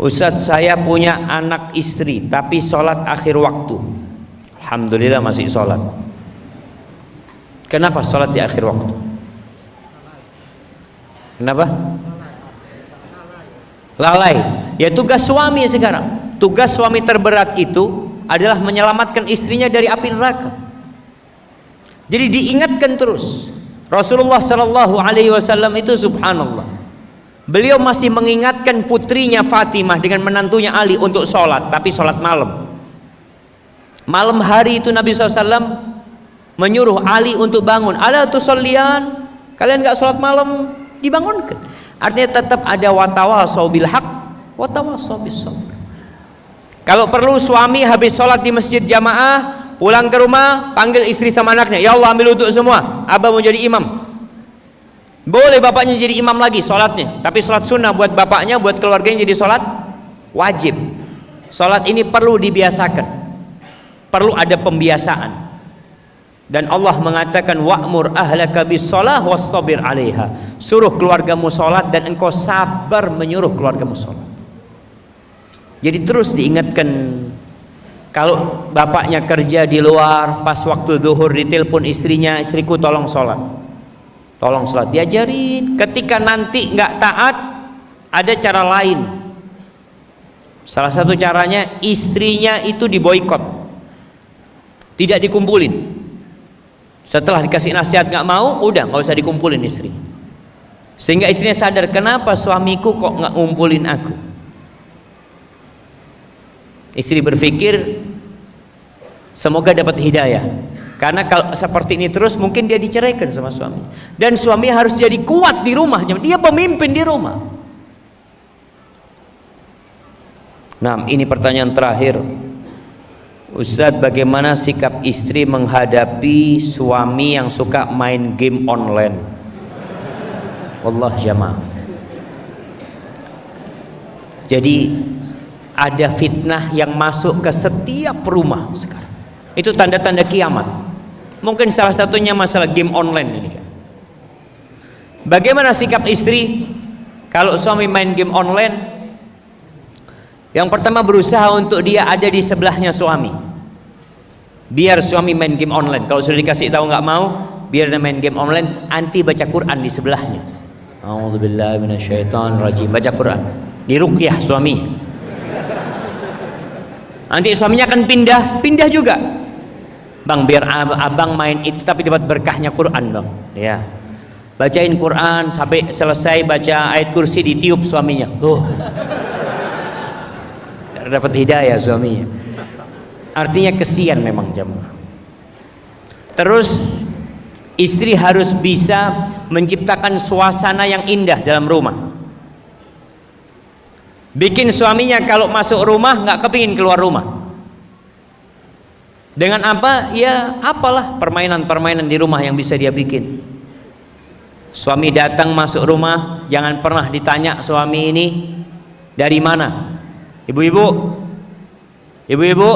Ustaz, saya punya anak istri tapi sholat akhir waktu. Alhamdulillah masih sholat. Kenapa sholat di akhir waktu? Kenapa? Lalai. Ya tugas suami sekarang. Tugas suami terberat itu adalah menyelamatkan istrinya dari api neraka. Jadi diingatkan terus. Rasulullah Sallallahu Alaihi Wasallam itu subhanallah, beliau masih mengingatkan putrinya Fatimah dengan menantunya Ali untuk sholat, tapi sholat malam. Malam hari itu Nabi SAW menyuruh Ali untuk bangun. Ala tusollian, kalian gak sholat malam? Dibangunkan. Artinya tetap ada watawasau bil haq, watawasau bis sabr. Kalau perlu suami habis sholat di masjid jamaah, pulang ke rumah, panggil istri sama anaknya, ya Allah ambil wudhu semua, abah mau jadi imam. Boleh bapaknya jadi imam lagi sholatnya, tapi sholat sunnah buat bapaknya, buat keluarganya jadi sholat wajib. Sholat ini perlu dibiasakan, perlu ada pembiasaan. Dan Allah mengatakan wa'mur ahlaka bis shalah wastabir 'alaiha. Suruh keluargamu sholat dan engkau sabar menyuruh keluargamu sholat. Jadi terus diingatkan. Kalau bapaknya kerja di luar, pas waktu zuhur ditelepon istrinya, istriku tolong sholat, tolong sholat, diajarin. Ketika nanti nggak taat, ada cara lain. Salah satu caranya istrinya itu diboikot, tidak dikumpulin. Setelah dikasih nasihat nggak mau, udah nggak usah dikumpulin istri. Sehingga istrinya sadar, kenapa suamiku kok nggak ngumpulin aku. Istri berpikir semoga dapat hidayah, karena kalau seperti ini terus mungkin dia diceraikan sama suami. Dan suami harus jadi kuat di rumahnya, dia pemimpin di rumah. Nah, ini pertanyaan terakhir. Ustadz, bagaimana sikap istri menghadapi suami yang suka main game online? Wallah jamaah. Jadi ada fitnah yang masuk ke setiap rumah sekarang. Itu tanda-tanda kiamat. Mungkin salah satunya masalah game online ini. Bagaimana sikap istri kalau suami main game online? Yang pertama, berusaha untuk dia ada di sebelahnya suami. Biar suami main game online. Kalau sudah dikasih tahu nggak mau, biar dia main game online, anti baca Quran di sebelahnya. A'udzubillahi minasyaitonirrajim. Baca Quran, diruqyah suami. Nanti suaminya akan pindah juga. Bang, biar abang main itu tapi dapat berkahnya Quran, bang. Ya, bacain Quran sampai selesai baca ayat kursi, ditiup suaminya. Dapat hidayah suaminya. Artinya kesian memang jamaah. Terus istri harus bisa menciptakan suasana yang indah dalam rumah. Bikin suaminya kalau masuk rumah nggak kepingin keluar rumah. Dengan apa? Ya apalah permainan-permainan di rumah yang bisa dia bikin. Suami datang masuk rumah, jangan pernah ditanya suami ini dari mana. Ibu-ibu, ibu-ibu,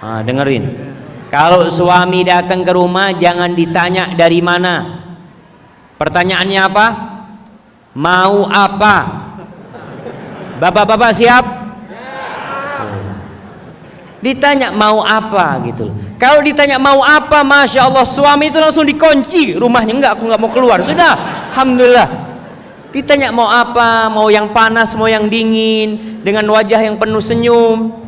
dengerin. Kalau suami datang ke rumah, jangan ditanya dari mana. Pertanyaannya apa? Mau apa? Bapak-bapak siap? Ditanya mau apa gitu. Kalau ditanya mau apa, masya Allah, suami itu langsung dikunci rumahnya. Enggak, aku nggak mau keluar. Sudah, alhamdulillah. Ditanya mau apa, mau yang panas, mau yang dingin, dengan wajah yang penuh senyum.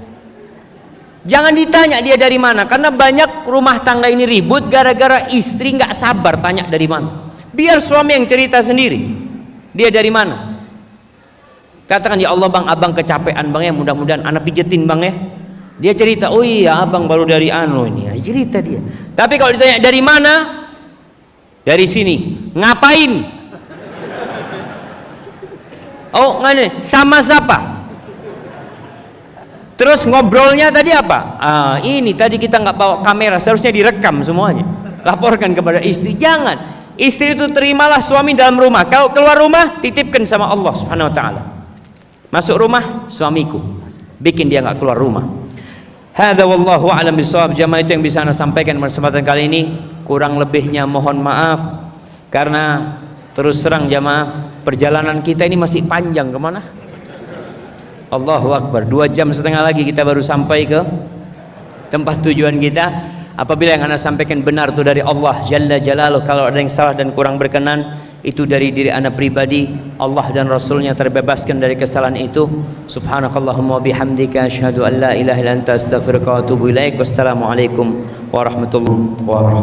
Jangan ditanya dia dari mana, karena banyak rumah tangga ini ribut gara-gara istri nggak sabar tanya dari mana. Biar suami yang cerita sendiri. Dia dari mana? Katakan, ya Allah bang, abang kecapean bang ya, mudah-mudahan anak pijetin bang ya. Dia cerita, oh iya abang baru dari ini ya, cerita dia. Tapi kalau ditanya dari mana, dari sini. Ngapain? Oh nggak, sama siapa? Terus ngobrolnya tadi apa? Ini tadi kita nggak bawa kamera, seharusnya direkam semuanya. Laporkan kepada istri. Jangan. Istri itu terimalah suami dalam rumah. Kalau keluar rumah, titipkan sama Allah Subhanahu Wa Taala. Masuk rumah, suamiku. Bikin dia nggak keluar rumah. Hadza wallahu a'lam bishawab. Jamaah, itu yang bisa Anda sampaikan pada kesempatan kali ini. Kurang lebihnya mohon maaf, karena terus terang jamaah, perjalanan kita ini masih panjang. Kemana? Allahu Akbar. 2 jam setengah lagi kita baru sampai ke tempat tujuan kita. Apabila yang Anda sampaikan benar itu dari Allah Jalla Jalaluh, kalau ada yang salah dan kurang berkenan, itu dari diri Anda pribadi. Allah dan Rasulnya terbebaskan dari kesalahan itu. Subhanakallahumma bihamdika asyhadu an la ilaha illa anta astaghfiruka wa atubu ilaik. Wassalamualaikum warahmatullahi wabarakatuh.